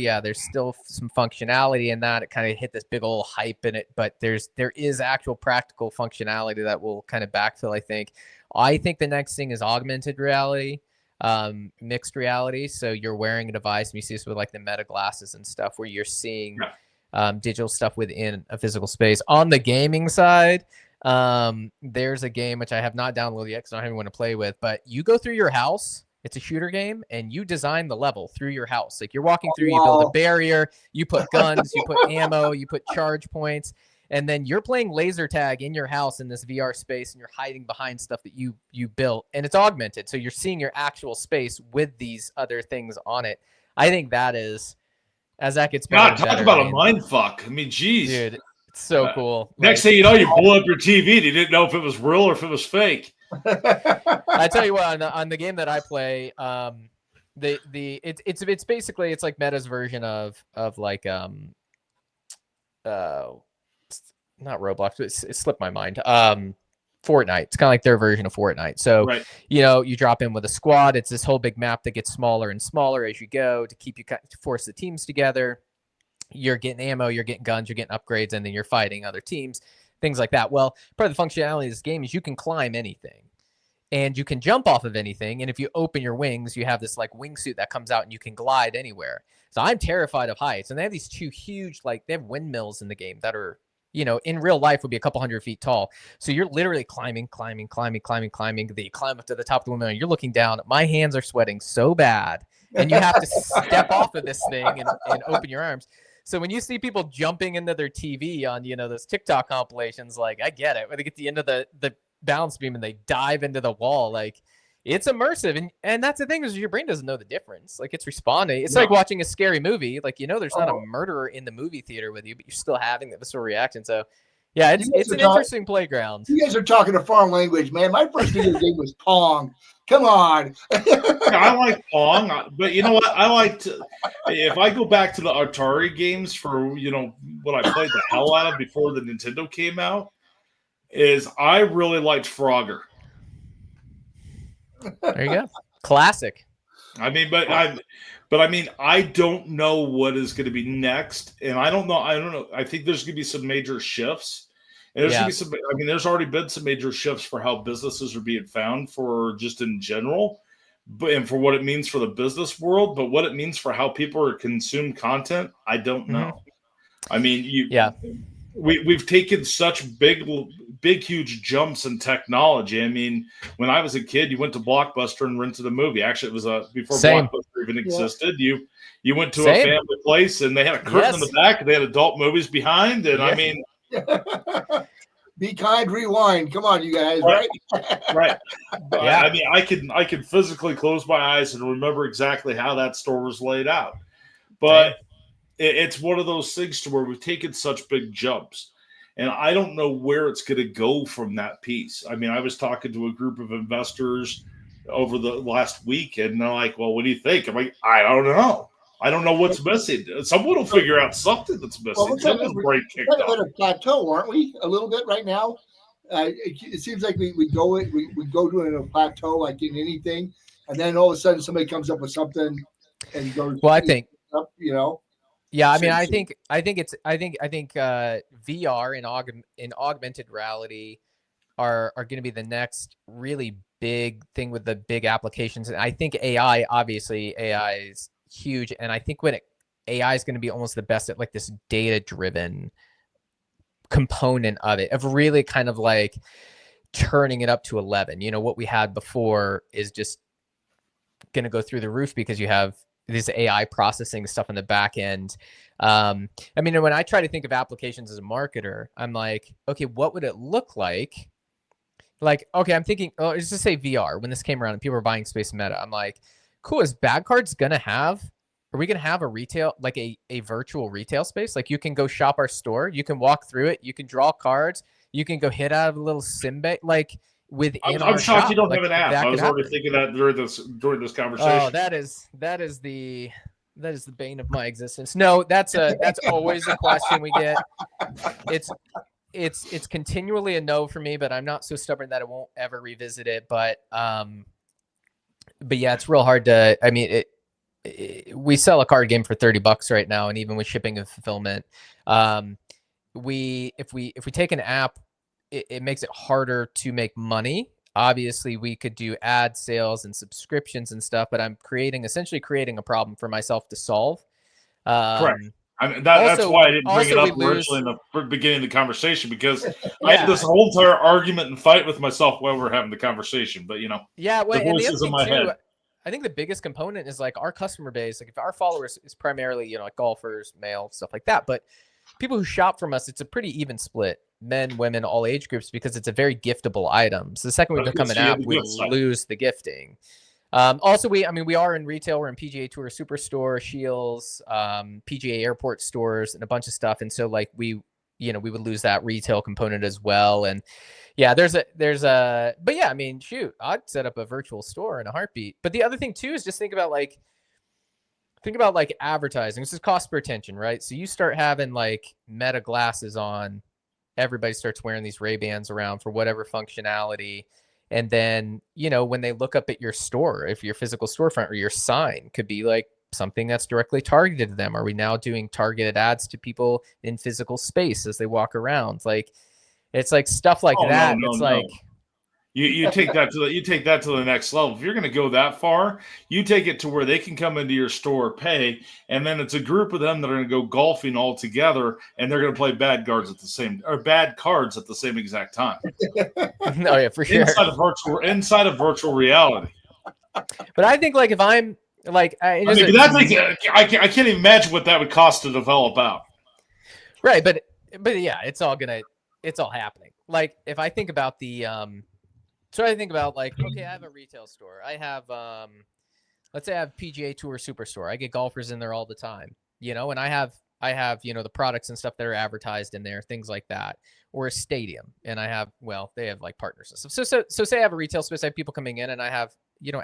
some functionality in that. It kind of hit this big old hype in it, but there is actual practical functionality that will kind of backfill, I think. I think the next thing is augmented reality. Mixed reality, so you're wearing a device, and you see this with like the Meta glasses and stuff, where you're seeing digital stuff within a physical space. On the gaming side, there's a game which I have not downloaded yet because I don't have anyone to play with, but you go through your house. It's a shooter game, and you design the level through your house. Like, you're walking through, you build a barrier, you put guns, you put ammo, you put charge points, and then you're playing laser tag in your house in this VR space, and you're hiding behind stuff that you built, and it's augmented. So you're seeing your actual space with these other things on it. I think that is, as that gets better. God, talk about a mind fuck. I mean, geez. Dude, it's so cool. Next thing you know, you blew up your TV and you didn't know if it was real or if it was fake. I tell you what, on the game that I play, it's basically, it's like Meta's version of like not Roblox, but it slipped my mind. Fortnite. It's kind of like their version of Fortnite. So, you drop in with a squad. It's this whole big map that gets smaller and smaller as you go to force the teams together. You're getting ammo, you're getting guns, you're getting upgrades, and then you're fighting other teams, things like that. Well, part of the functionality of this game is you can climb anything, and you can jump off of anything. And if you open your wings, you have this like wingsuit that comes out, and you can glide anywhere. So I'm terrified of heights. And they have these 2 huge, they have windmills in the game that are, in real life would be a couple 100 feet tall. So you're literally climbing. Then you climb up to the top of the windmill, and you're looking down. My hands are sweating so bad, and you have to step off of this thing and open your arms. So when you see people jumping into their TV on, those TikTok compilations, like, I get it. When they get to the end of the balance beam and they dive into the wall, like, it's immersive. And that's the thing, is your brain doesn't know the difference. Like, it's responding. It's like watching a scary movie. Like, there's not a murderer in the movie theater with you, but you're still having the visceral reaction. So, yeah, it's an interesting playground. You guys are talking a foreign language, man. My first video game was Pong. Come on. I like Pong, but you know what? If I go back to the Atari games for, what I played the hell out of before the Nintendo came out, is I really liked Frogger. There you go. Classic. I mean, I don't know what is going to be next, and I don't know. I think there's going to be some major shifts. And there's going to be some. I mean, there's already been some major shifts for how businesses are being found, for just in general, and for what it means for the business world. But what it means for how people are consume content, I don't know. I mean, we've taken such big big, huge jumps in technology. I mean, when I was a kid, you went to Blockbuster and rented a movie. Actually, it was before Same. Blockbuster even existed. You went to Same. a family place and they had a curtain in the back. And they had adult movies behind. And I mean, Be kind, rewind. Come on, you guys, right? Right. Yeah. I mean, I can physically close my eyes and remember exactly how that store was laid out. But it's one of those things to where we've taken such big jumps. And I don't know where it's going to go from that piece. I mean, I was talking to a group of investors over the last week, and they're like, well, what do you think? I'm like, I don't know. I don't know what's missing. Someone will figure out something that's missing. Well, we're kind of at a plateau, aren't we? A little bit right now. It seems like we go to a plateau like in anything, and then all of a sudden somebody comes up with something and goes. Well, I think up, you know. Yeah, I mean, I think VR and augmented reality are going to be the next really big thing with the big applications. And I think AI is huge, and I think AI is going to be almost the best at like this data-driven component of it, of really kind of like turning it up to 11. You know, what we had before is just going to go through the roof because you have this AI processing stuff in the back end. I mean, when I try to think of applications as a marketer, I'm like, okay, what would it look like? Like, okay, I'm thinking, let's just say VR. When this came around and people were buying Space Meta, I'm like, cool, is Bad Cards are we going to have a retail, like a virtual retail space? Like you can go shop our store, you can walk through it, you can draw cards, you can go hit out of a little Simba, like within our shop. I'm shocked you don't like, have an app. I was already thinking that during this conversation. Oh, that is the bane of my existence. No, that's always a question we get. It's continually a no for me, but I'm not so stubborn that I won't ever revisit it. But yeah, it's real hard to. I mean, we sell a card game for $30 right now, and even with shipping and fulfillment, if we take an app, it makes it harder to make money. Obviously, we could do ad sales and subscriptions and stuff, but I'm essentially creating a problem for myself to solve. Correct. I mean, that's why I didn't bring it up originally in the beginning of the conversation, because I had this whole entire argument and fight with myself while we're having the conversation. But the voices in my head. I think the biggest component is like our customer base. Like if our followers is primarily like golfers, male, stuff like that, but people who shop from us, it's a pretty even split. Men, women, all age groups, because it's a very giftable item. So the second we become an app, we lose the gifting. Also, we are in retail. We're in PGA Tour Superstore, Shields, PGA Airport stores, and a bunch of stuff. And so like we would lose that retail component as well. And yeah, but yeah, I mean, shoot, I'd set up a virtual store in a heartbeat. But the other thing too is just think about like advertising. This is cost per attention, right? So you start having like Meta glasses on. Everybody starts wearing these Ray-Bans around for whatever functionality. And then, when they look up at your store, if your physical storefront or your sign could be like something that's directly targeted to them. Are we now doing targeted ads to people in physical space as they walk around? Like, it's like stuff like that. No, it's like, you take that to the next level. If you're going to go that far, you take it to where they can come into your store, pay, and then it's a group of them that are going to go golfing all together, and they're going to play bad cards at the same exact time. Oh yeah, for sure. Inside of virtual reality. But I think like if I'm like, I can't even imagine what that would cost to develop out. Right, but yeah, it's all happening. Like if I think about so I think about like, okay, I have a retail store. I have, let's say I have PGA Tour Superstore. I get golfers in there all the time, and I have, the products and stuff that are advertised in there, things like that, or a stadium. And they have like partners and stuff. So say I have a retail space, I have people coming in and I have,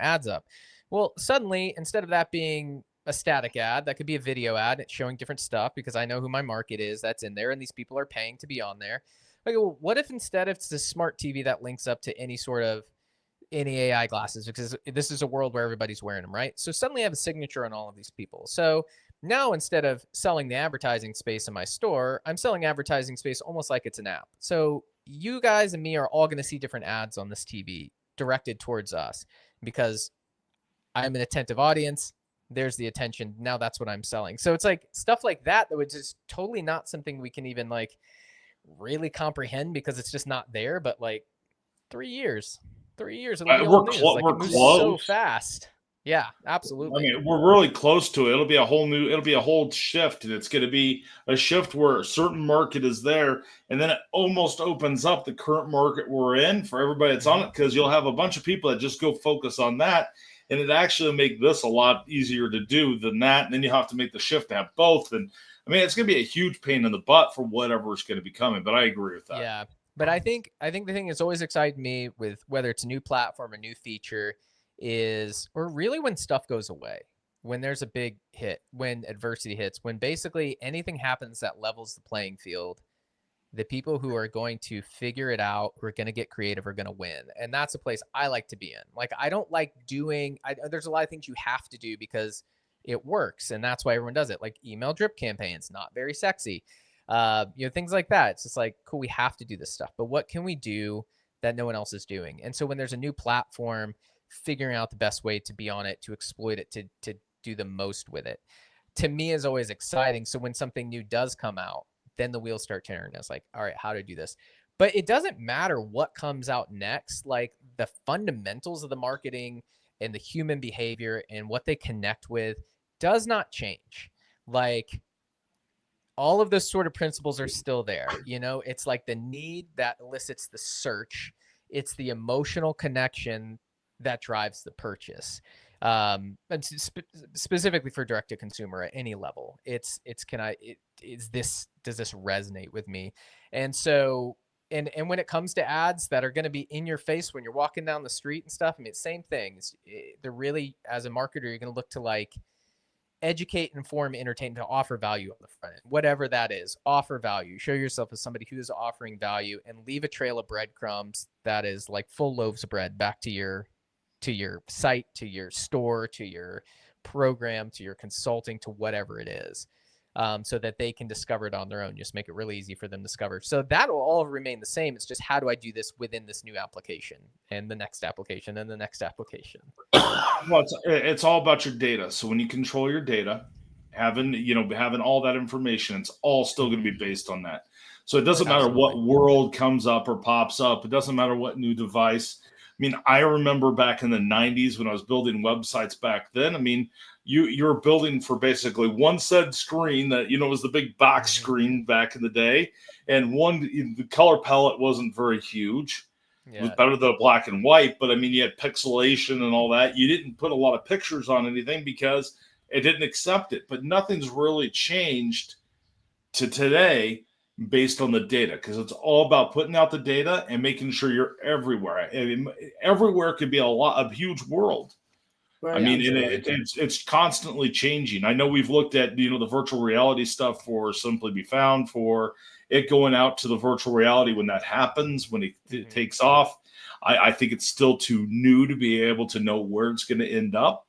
ads up. Well, suddenly, instead of that being a static ad, that could be a video ad. It's showing different stuff because I know who my market is that's in there, and these people are paying to be on there. Like, well, what if instead it's the smart TV that links up to any AI glasses, because this is a world where everybody's wearing them, right? So suddenly I have a signature on all of these people. So now instead of selling the advertising space in my store, I'm selling advertising space almost like it's an app. So you guys and me are all going to see different ads on this TV directed towards us because I'm an attentive audience. There's the attention. Now that's what I'm selling. So it's like stuff like that would just totally not something we can even like really comprehend because it's just not there. But like 3 years, it'll be old news. Like it moves so fast. Yeah, absolutely. I mean, we're really close to it. It'll be a whole shift, and it's going to be a shift where a certain market is there, and then it almost opens up the current market we're in for everybody that's on it, because you'll have a bunch of people that just go focus on that, and it actually make this a lot easier to do than that. And then you have to make the shift to have both. And I mean, it's going to be a huge pain in the butt for whatever is going to be coming, but I agree with that. Yeah. But I think the thing that's always excited me with whether it's a new platform, a new feature is, or really when stuff goes away, when there's a big hit, when adversity hits, when basically anything happens that levels the playing field, the people who are going to figure it out, who are going to get creative, are going to win. And that's a place I like to be in. Like, I don't like there's a lot of things you have to do because it works. And that's why everyone does it. Like email drip campaigns, not very sexy. Things like that. It's just like, cool, we have to do this stuff, but what can we do that no one else is doing? And so when there's a new platform, figuring out the best way to be on it, to exploit it, to do the most with it, to me is always exciting. So when something new does come out, then the wheels start turning. It's like, all right, how to do this? But it doesn't matter what comes out next. Like the fundamentals of the marketing and the human behavior and what they connect with does not change. Like all of those sort of principles are still there. It's like the need that elicits the search. It's the emotional connection that drives the purchase. And specifically for direct to consumer at any level, does this resonate with me? And so, and when it comes to ads that are going to be in your face when you're walking down the street and stuff, I mean, same thing. They're really, as a marketer, you're going to look to like educate, inform, entertain, to offer value on the front end, whatever that is. Offer value, show yourself as somebody who is offering value, and leave a trail of breadcrumbs that is like full loaves of bread back to your site, to your store, to your program, to your consulting, to whatever it is, so that they can discover it on their own. Just make it really easy for them to discover. So that will all remain the same. It's just, how do I do this within this new application and the next application and the next application? Well, it's all about your data. So when you control your data, having all that information, it's all still going to be based on that. So it doesn't matter what world comes up or pops up. It doesn't matter what new device. I mean, I remember back in the 90s when I was building websites back then. I mean, you're building for basically one said screen that, was the big box screen back in the day. And the color palette wasn't very huge. Yeah. It was better than black and white. But I mean, you had pixelation and all that. You didn't put a lot of pictures on anything because it didn't accept it. But nothing's really changed to today based on the data, because it's all about putting out the data and making sure you're everywhere. I mean, everywhere could be a huge world. Right, I mean, it's constantly changing. I know we've looked at, the virtual reality stuff for Simply Be Found, for it going out to the virtual reality when that happens, when it takes off. I think it's still too new to be able to know where it's going to end up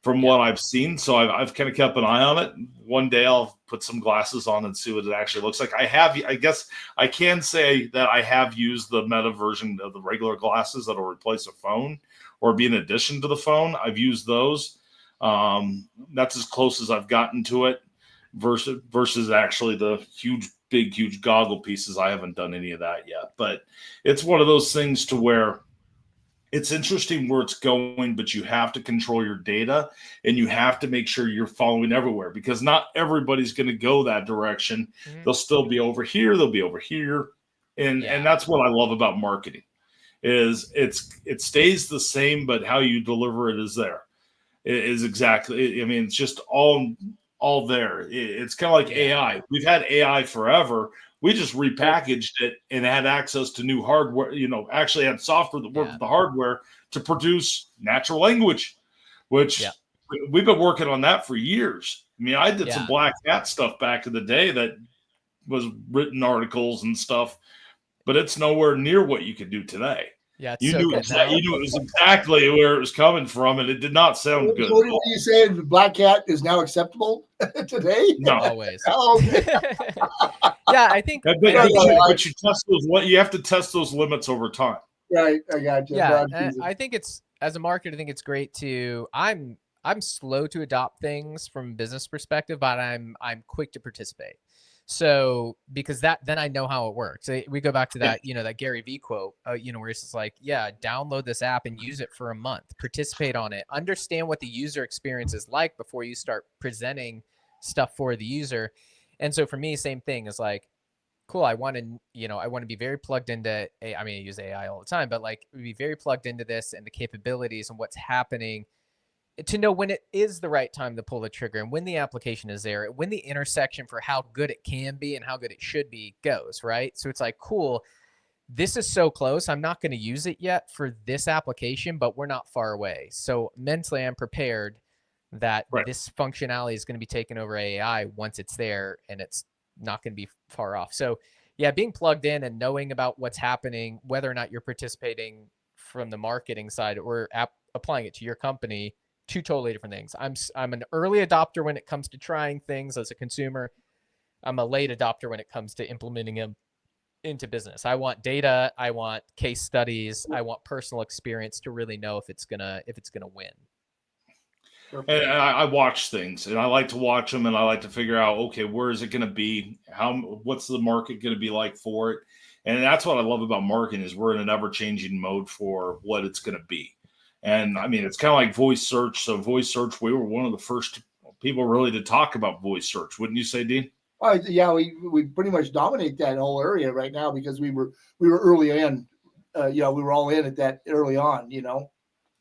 from what I've seen. So I've kind of kept an eye on it. One day I'll put some glasses on and see what it actually looks like. I guess I can say that I have used the meta version of the regular glasses that'll replace a phone or be in addition to the phone. I've used those. That's as close as I've gotten to it versus actually the huge goggle pieces. I haven't done any of that yet, but it's one of those things to where it's interesting where it's going, but you have to control your data and you have to make sure you're following everywhere, because not everybody's going to go that direction. They'll still be over here. They'll be over here. And that's what I love about marketing is it stays the same, but how you deliver it is there. It is exactly. I mean, it's just all there. It's kind of like AI. We've had AI forever. We just repackaged it and had access to new hardware, actually had software that worked with the hardware to produce natural language, which we've been working on that for years. I mean, I did some Black Hat stuff back in the day that was written articles and stuff, but it's nowhere near what you can do today. Yeah, you knew it was exactly where it was coming from, and it did not sound good. What are you saying? The Black Hat is now acceptable today? No, always. Oh, okay. Yeah, I think. But you test those. You have to test those limits over time. Right, I got you. Yeah, I think it's, as a marketer, I think it's great to. I'm slow to adopt things from a business perspective, but I'm quick to participate. So because then I know how it works. We go back to that, that Gary Vee quote, where it's just like, yeah, download this app and use it for a month, participate on it, understand what the user experience is like before you start presenting stuff for the user. And so for me, same thing is like, cool. I want to be very plugged into I use AI all the time, but like be very plugged into this and the capabilities and what's happening, to know when it is the right time to pull the trigger and when the application is there, when the intersection for how good it can be and how good it should be goes, right? So it's like, cool, this is so close. I'm not going to use it yet for this application, but we're not far away. So mentally, I'm prepared that this functionality is going to be taken over AI once it's there, and it's not going to be far off. So yeah, being plugged in and knowing about what's happening, whether or not you're participating from the marketing side or applying it to your company, two totally different things. I'm an early adopter when it comes to trying things as a consumer. I'm a late adopter when it comes to implementing them into business. I want data, I want case studies, I want personal experience to really know if it's gonna win. And I watch things, and I like to watch them, and I like to figure out, okay, where is it going to be? What's the market going to be like for it? And that's what I love about marketing, is we're in an ever-changing mode for what it's going to be. And I mean, it's kind of like voice search. So voice search, we were one of the first people really to talk about voice search. Wouldn't you say, Dean? Yeah, we pretty much dominate that whole area right now because we were early in. We were all in at that early on.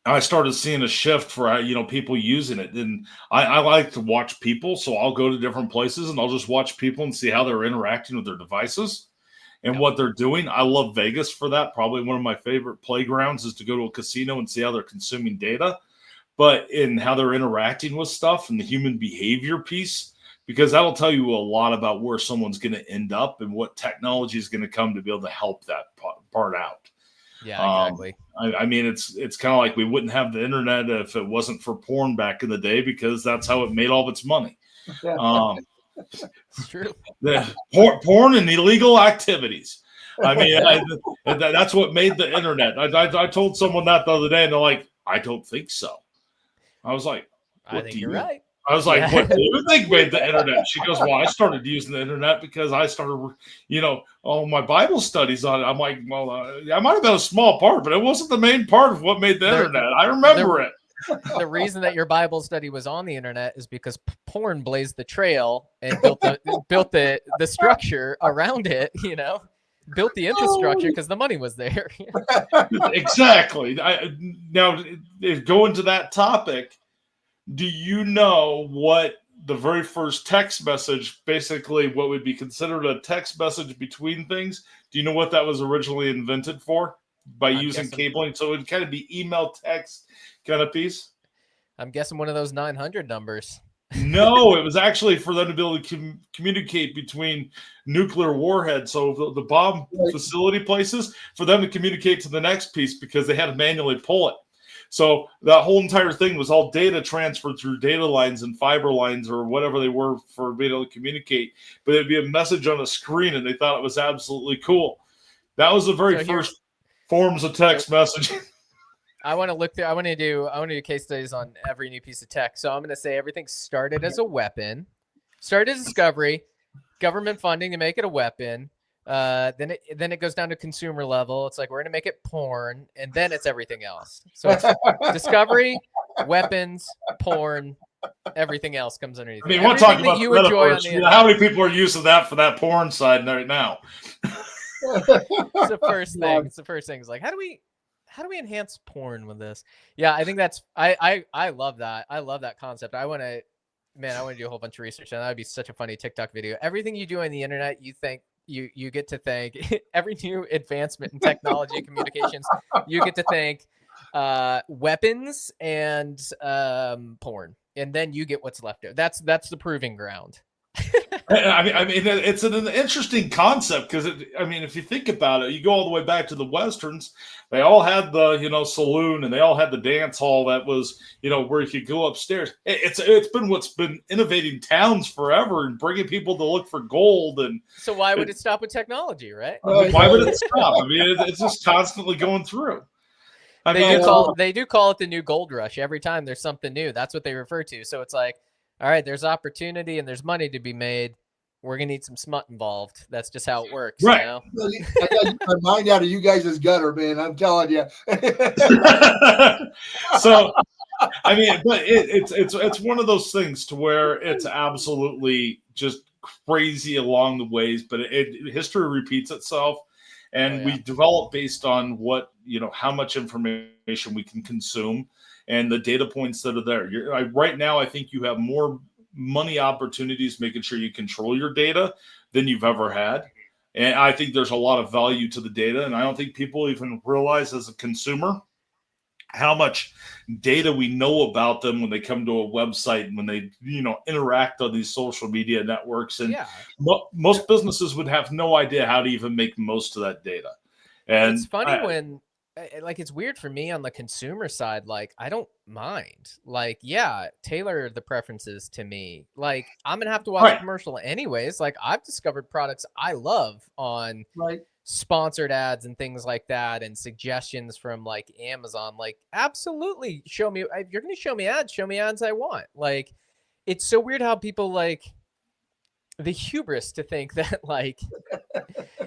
I started seeing a shift for people using it, and I like to watch people. So I'll go to different places and I'll just watch people and see how they're interacting with their devices and what they're doing. I love Vegas for that. Probably one of my favorite playgrounds is to go to a casino and see how they're consuming data, but in how they're interacting with stuff and the human behavior piece, because that'll tell you a lot about where someone's going to end up and what technology is going to come to be able to help that part out. Yeah, exactly. I mean, it's kind of like we wouldn't have the internet if it wasn't for porn back in the day, because that's how it made all of its money. It's true. Porn and illegal activities. I mean, that's what made the internet. I told someone that the other day, and they're like, "I don't think so." I was like, "I think you're right." I was like, "What do you think made the internet?" She goes, "Well, I started using the internet because I started, all my Bible studies on it." I'm like, "Well, I might have been a small part, but it wasn't the main part of what made the internet. I remember it." The reason that your Bible study was on the internet is because porn blazed the trail and built the structure around it. Built the infrastructure because the money was there. Exactly. Now, going to that topic, do you know what the very first text message, basically what would be considered a text message between things, do you know what that was originally invented for? By using cabling? So it would kind of be email text kind of piece? I'm guessing one of those 900 numbers. No, it was actually for them to be able to communicate between nuclear warheads. So the bomb facility places, for them to communicate to the next piece, because they had to manually pull it. So that whole entire thing was all data transferred through data lines and fiber lines or whatever they were for being able to communicate. But it'd be a message on a screen, and they thought it was absolutely cool. That was the very first forms of text messaging. I want to look through. I want to do case studies on every new piece of tech. So I'm going to say everything started as a weapon, started as discovery, government funding to make it a weapon. Then it goes down to consumer level. It's like, we're going to make it porn, and then it's everything else. So it's discovery, weapons, porn, everything else comes underneath. I mean, we'll talk about you enjoy on the internet. How many people are using that for that porn side right now? It's the first thing. It's the first thing. It's like, how do we enhance porn with this? Yeah, I think that's I love that. I love that concept. I want to do a whole bunch of research, and that would be such a funny TikTok video. Everything you do on the internet, you think you get to thank every new advancement in technology and communications. You get to thank weapons and porn, and then you get what's left over. That's the proving ground. I mean, it's an interesting concept because, if you think about it, you go all the way back to the Westerns. They all had the, saloon, and they all had the dance hall that was, where you could go upstairs. It's been what's been innovating towns forever and bringing people to look for gold. And so why would it stop with technology, right? Why would it stop? I mean, it's just constantly going through. They do call it the new gold rush. Every time there's something new, that's what they refer to. So it's like, all right, there's opportunity and there's money to be made. we're gonna need some smut involved. That's just how it works, right? I got my mind out of you guys' gutter, man. I'm telling you. So, I mean, but it's one of those things to where it's absolutely just crazy along the ways, but history repeats itself, and we develop based on what, how much information we can consume and the data points that are there. Right now, I think you have more money opportunities making sure you control your data than you've ever had. And I think there's a lot of value to the data, and I don't think people even realize as a consumer how much data we know about them when they come to a website and when they, interact on these social media networks. And most businesses would have no idea how to even make most of that data. And it's funny when, like, it's weird for me on the consumer side. Like, I don't mind. Like, tailor the preferences to me. Like, I'm gonna have to watch a commercial anyways. Like, I've discovered products I love on sponsored ads and things like that, and suggestions from like Amazon. Like, absolutely, show me. If you're gonna show me ads I want. Like, it's so weird how people like the hubris to think that like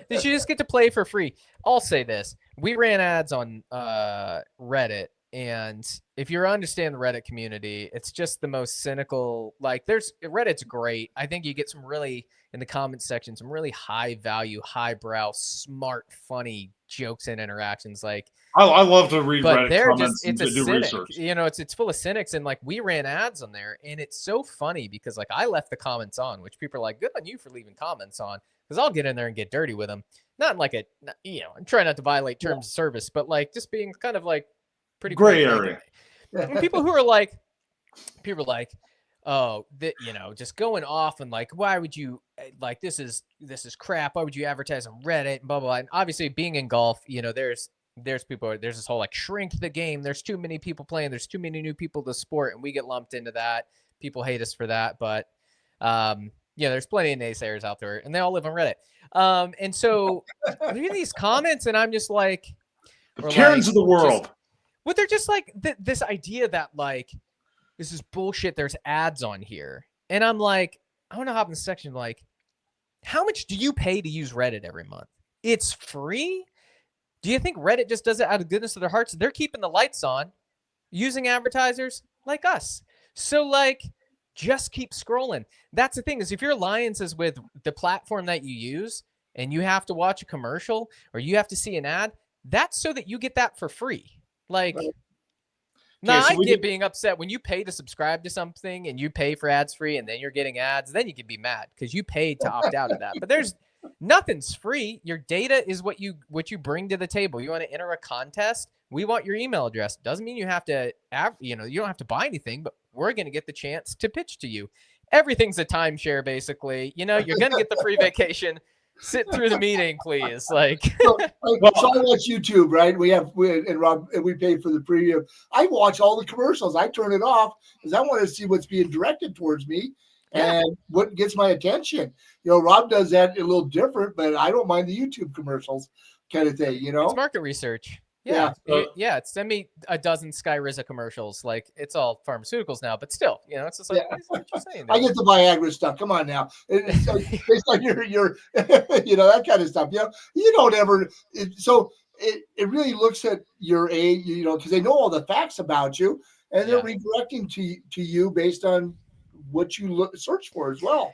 they should just get to play for free. I'll say this. We ran ads on Reddit, and if you understand the Reddit community, it's just the most cynical. Like, Reddit's great. I think you get some really, in the comments section, some really high value, highbrow, smart, funny jokes and interactions. Like, I love to read but Reddit comments it's and a do cynic. research. It's full of cynics, and like, we ran ads on there, and it's so funny because like I left the comments on, which people are like, good on you for leaving comments on, because I'll get in there and get dirty with them. Not in like I'm trying not to violate terms of service, but like just being kind of like pretty gray area. And people who are like, oh, just going off and like, why would you, like, this is crap. Why would you advertise on Reddit and blah, blah, blah. And obviously being in golf, there's people, there's this whole like shrink the game. There's too many people playing. There's too many new people to sport. And we get lumped into that. People hate us for that. But, there's plenty of naysayers out there, and they all live on Reddit. And so I read these comments, and I'm just like, the Karens of the world. They're just like this idea that like, this is bullshit. There's ads on here. And I'm like, I want to hop in the section. Like, how much do you pay to use Reddit every month? It's free. Do you think Reddit just does it out of goodness of their hearts? They're keeping the lights on, using advertisers like us. So like, just keep scrolling. That's the thing, is if your alliance is with the platform that you use and you have to watch a commercial or you have to see an ad, that's so that you get that for free. Like, I get being upset when you pay to subscribe to something and you pay for ads free and then you're getting ads, then you can be mad because you paid to opt out of that. But nothing's free. Your data is what you bring to the table. You want to enter a contest, we want your email address. Doesn't mean you have to you don't have to buy anything, but we're going to get the chance to pitch to you. Everything's a timeshare, basically. You're going to get the free vacation. Sit through the meeting, please. Like, so I watch YouTube, right? We pay for the premium. I watch all the commercials. I turn it off because I want to see what's being directed towards me and what gets my attention. Rob does that a little different, but I don't mind the YouTube commercials kind of thing. It's market research. Send me a dozen Skyriza commercials. Like, it's all pharmaceuticals now, but still, it's just like, what you're saying there. I get the Viagra stuff. Come on now. It's like your that kind of stuff. You don't ever. It really looks at your age, because they know all the facts about you, and they're redirecting to you based on what you search for as well.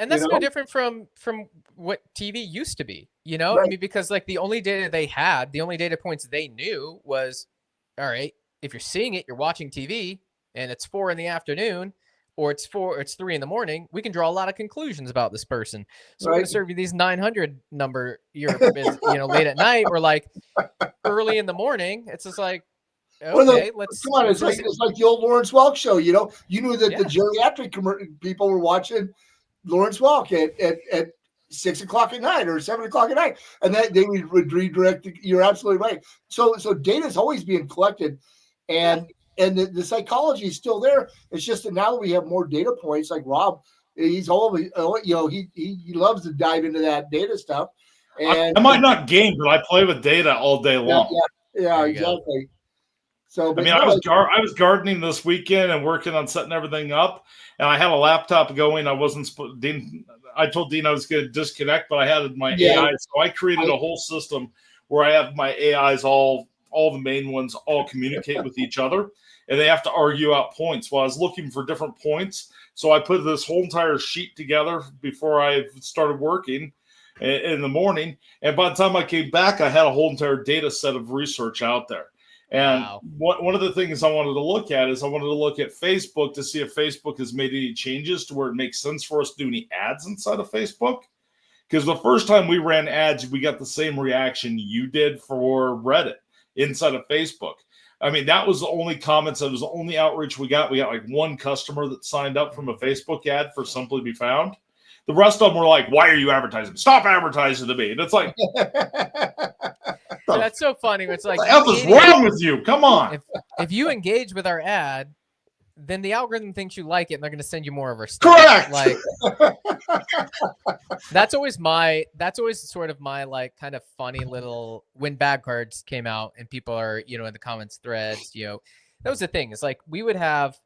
And that's no different from what TV used to be, Right. I mean, because like the only data they had, the only data points they knew was, all right, if you're seeing it, you're watching TV and it's 4 p.m. or it's 3 a.m, we can draw a lot of conclusions about this person. So we're going to serve you these 900 number, late at night or like early in the morning. It's just like, okay, let's come on. It's like the old Lawrence Welk show. You knew that the geriatric people were watching Lawrence Welk at 6 o'clock at night or 7 o'clock at night, and that they would redirect. You're absolutely right. So data is always being collected, and the psychology is still there. It's just that now that we have more data points, like Rob, he's always he loves to dive into that data stuff. And I might not game, but I play with data all day long. Yeah, exactly. So, I mean, I was gardening this weekend and working on setting everything up, and I had a laptop going. I wasn't Dean. I told Dean I was going to disconnect, but I had my AI, so I created a whole system where I have my AIs, all the main ones, all communicate with each other, and they have to argue out points. Well, I was looking for different points, so I put this whole entire sheet together before I started working in the morning, and by the time I came back, I had a whole entire data set of research out there. And one of the things I wanted to look at is I wanted to look at Facebook to see if Facebook has made any changes to where it makes sense for us to do any ads inside of Facebook. Because the first time we ran ads, we got the same reaction you did for Reddit inside of Facebook. I mean, that was the only comments. That was the only outreach we got. We got like one customer that signed up from a Facebook ad for Simply Be Found. The rest of them were like, why are you advertising? Stop advertising to me. And it's like... That's so funny. It's like, what the hell is wrong with you? Come on. If you engage with our ad, then the algorithm thinks you like it, and they're going to send you more of our stuff. Correct. Like, that's always sort of my like kind of funny little, when bad cards came out and people are, in the comments threads, that was the thing. It's like we would have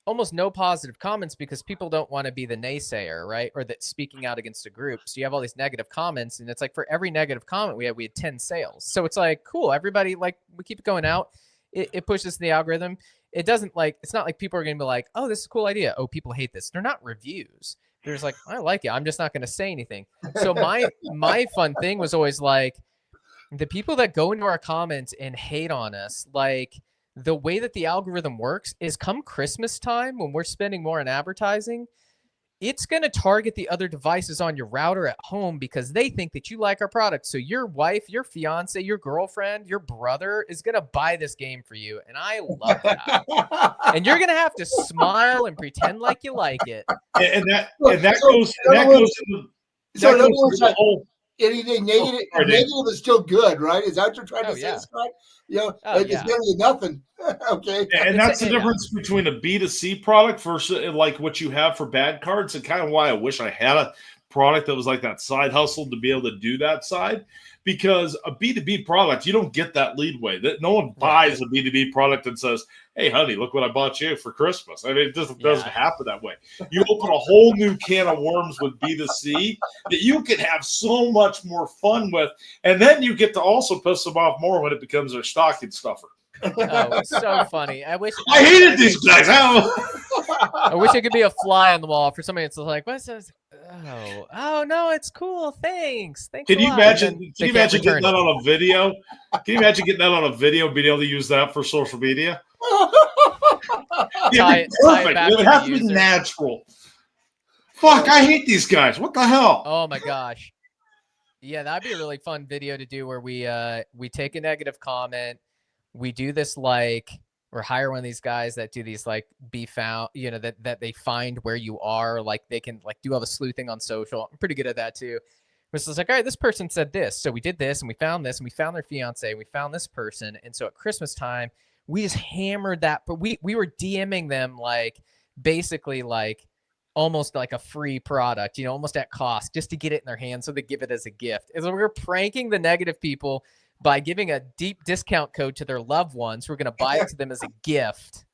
almost no positive comments because people don't want to be the naysayer, right? Or that speaking out against a group. So you have all these negative comments, and it's like for every negative comment we had 10 sales. So it's like, cool, everybody, like, we keep it going out. It pushes the algorithm. It doesn't like, it's not like people are going to be like, oh, this is a cool idea. Oh, people hate this. They're not reviews. They're just like, I like it. I'm just not going to say anything. So my fun thing was always like the people that go into our comments and hate on us, like, the way that the algorithm works is come Christmas time when we're spending more on advertising, it's going to target the other devices on your router at home because they think that you like our product. So your wife, your fiance, your girlfriend, your brother is going to buy this game for you. And I love that. And you're going to have to smile and pretend like you like it. And that goes into the whole... Anything negative is still good, right? Is that what you're trying to say, Scott? It's better than nothing. Okay. And that's the difference between a B2C product versus like what you have for bad cards, and kind of why I wish I had a product that was like that side hustle to be able to do that side. Because a B2B product, you don't get that leadway. That no one buys a B2B product and says, hey, honey, look what I bought you for Christmas. I mean, it just doesn't happen that way. You open a whole new can of worms with B2C that you can have so much more fun with. And then you get to also piss them off more when it becomes their stocking stuffer. Oh, it's so funny. I hated these guys. I wish it could be a fly on the wall for somebody that's like, what's this? Oh no, it's cool. Thanks. Can you imagine getting that on a video? Can you imagine getting that on a video, being able to use that for social media? It'd be perfect. It would have to be natural. Fuck, I hate these guys. What the hell? Oh my gosh. Yeah, that'd be a really fun video to do where we take a negative comment. We do this or hire one of these guys that do these like be found, that they find where you are, like they can like do all the sleuthing on social. I'm pretty good at that too. It's just like, all right, this person said this, so we did this, and we found this, and we found their fiance, and we found this person, and so at Christmas time, we just hammered that. But we were DMing them like basically like almost like a free product, almost at cost, just to get it in their hands so they give it as a gift. And so we were pranking the negative people by giving a deep discount code to their loved ones who are going to buy it to them as a gift.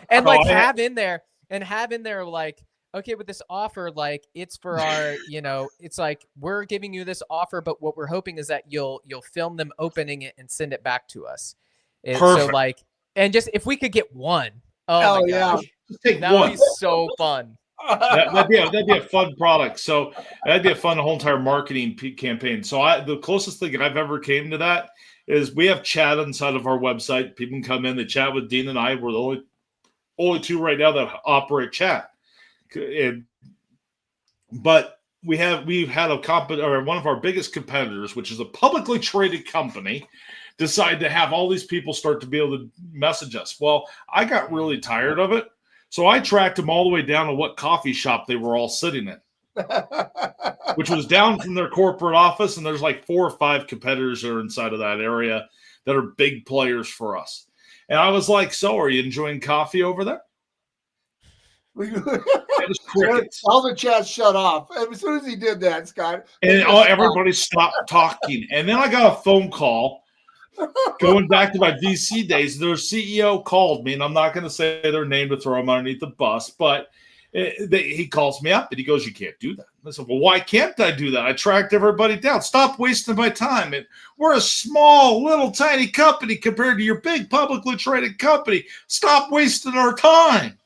And like have in there like, okay, with this offer, like it's for our, it's like we're giving you this offer, but what we're hoping is that you'll film them opening it and send it back to us. And so like, and just if we could get one, oh my gosh, that would be so fun. That'd be a fun product. So that'd be a fun whole entire marketing campaign. So the closest thing that I've ever came to that is we have chat inside of our website. People can come in, they chat with Dean and I. We're the only two right now that operate chat. But we've had one of our biggest competitors, which is a publicly traded company, decide to have all these people start to be able to message us. Well, I got really tired of it. So I tracked them all the way down to what coffee shop they were all sitting in, which was down from their corporate office. And there's like 4 or 5 competitors that are inside of that area that are big players for us. And I was like, so are you enjoying coffee over there? It was crickets. All the chats shut off as soon as he did that, Scott. And everybody stopped talking. And then I got a phone call going back to my VC days, their CEO called me, and I'm not going to say their name to throw them underneath the bus, but he calls me up and he goes, "You can't do that." I said, "Well, why can't I do that? I tracked everybody down. Stop wasting my time. And we're a small, little, tiny company compared to your big publicly traded company. Stop wasting our time.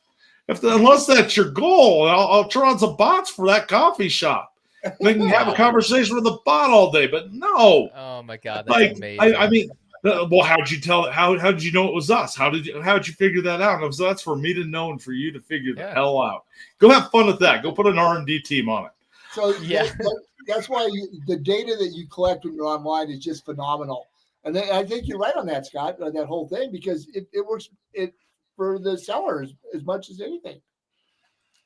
Unless that's your goal, I'll turn on some bots for that coffee shop. They can have a conversation with the bot all day." But no. Oh my God, that's amazing. I mean, well, how'd you tell it? How did you know it was us? How'd you figure that out? So that's for me to know and for you to figure the hell out. Go have fun with that. Go put an R&D team on it. So that's why the data that you collect when you're online is just phenomenal. And then I think you're right on that, Scott, on that whole thing, because it works for the sellers as much as anything.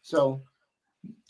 So.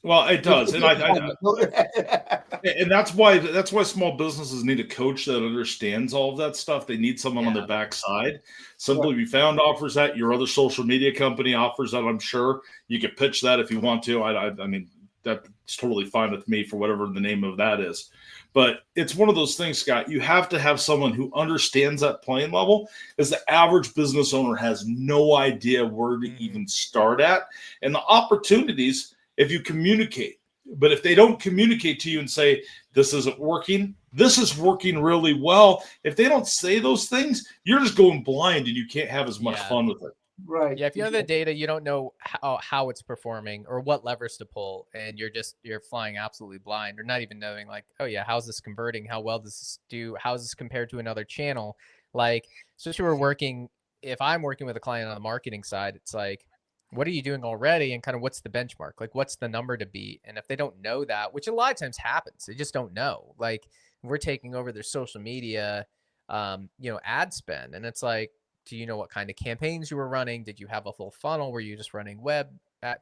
Well, it does, and and that's why small businesses need a coach that understands all of that stuff. They need someone on their backside. Simply Be Found offers that. Your other social media company offers that. I'm sure you could pitch that if you want to. I mean, that's totally fine with me for whatever the name of that is. But it's one of those things, Scott. You have to have someone who understands that playing level, as the average business owner has no idea where to even start at, and the opportunities. If you communicate, but if they don't communicate to you and say, "This isn't working, this is working really well," if they don't say those things, you're just going blind and you can't have as much fun with it. Right. Yeah. If you have the data, you don't know how it's performing or what levers to pull, and you're flying absolutely blind, or not even knowing like, oh yeah, how's this converting? How well does this do? How's this compared to another channel? Like, especially if I'm working with a client on the marketing side, it's like, what are you doing already? And kind of what's the benchmark? Like, what's the number to beat? And if they don't know that, which a lot of times happens, they just don't know. Like, we're taking over their social media, ad spend. And it's like, do you know what kind of campaigns you were running? Did you have a full funnel? Were you just running web? A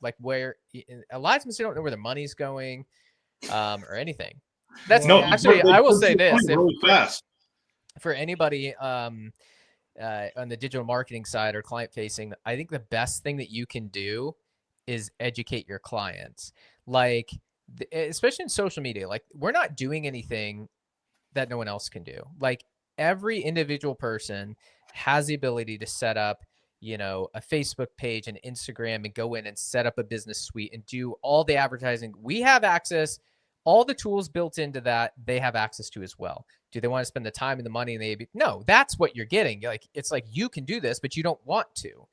lot of times they don't know where the money's going, or anything. I will say this really fast. For anybody, on the digital marketing side or client facing, I think the best thing that you can do is educate your clients. Like, especially in social media, like, we're not doing anything that no one else can do. Like, every individual person has the ability to set up, a Facebook page and Instagram and go in and set up a business suite and do all the advertising. We have access, all the tools built into that, they have access to as well. Do they want to spend the time and the money and the AB? No, that's what you're getting. Like, it's like, you can do this, but you don't want to.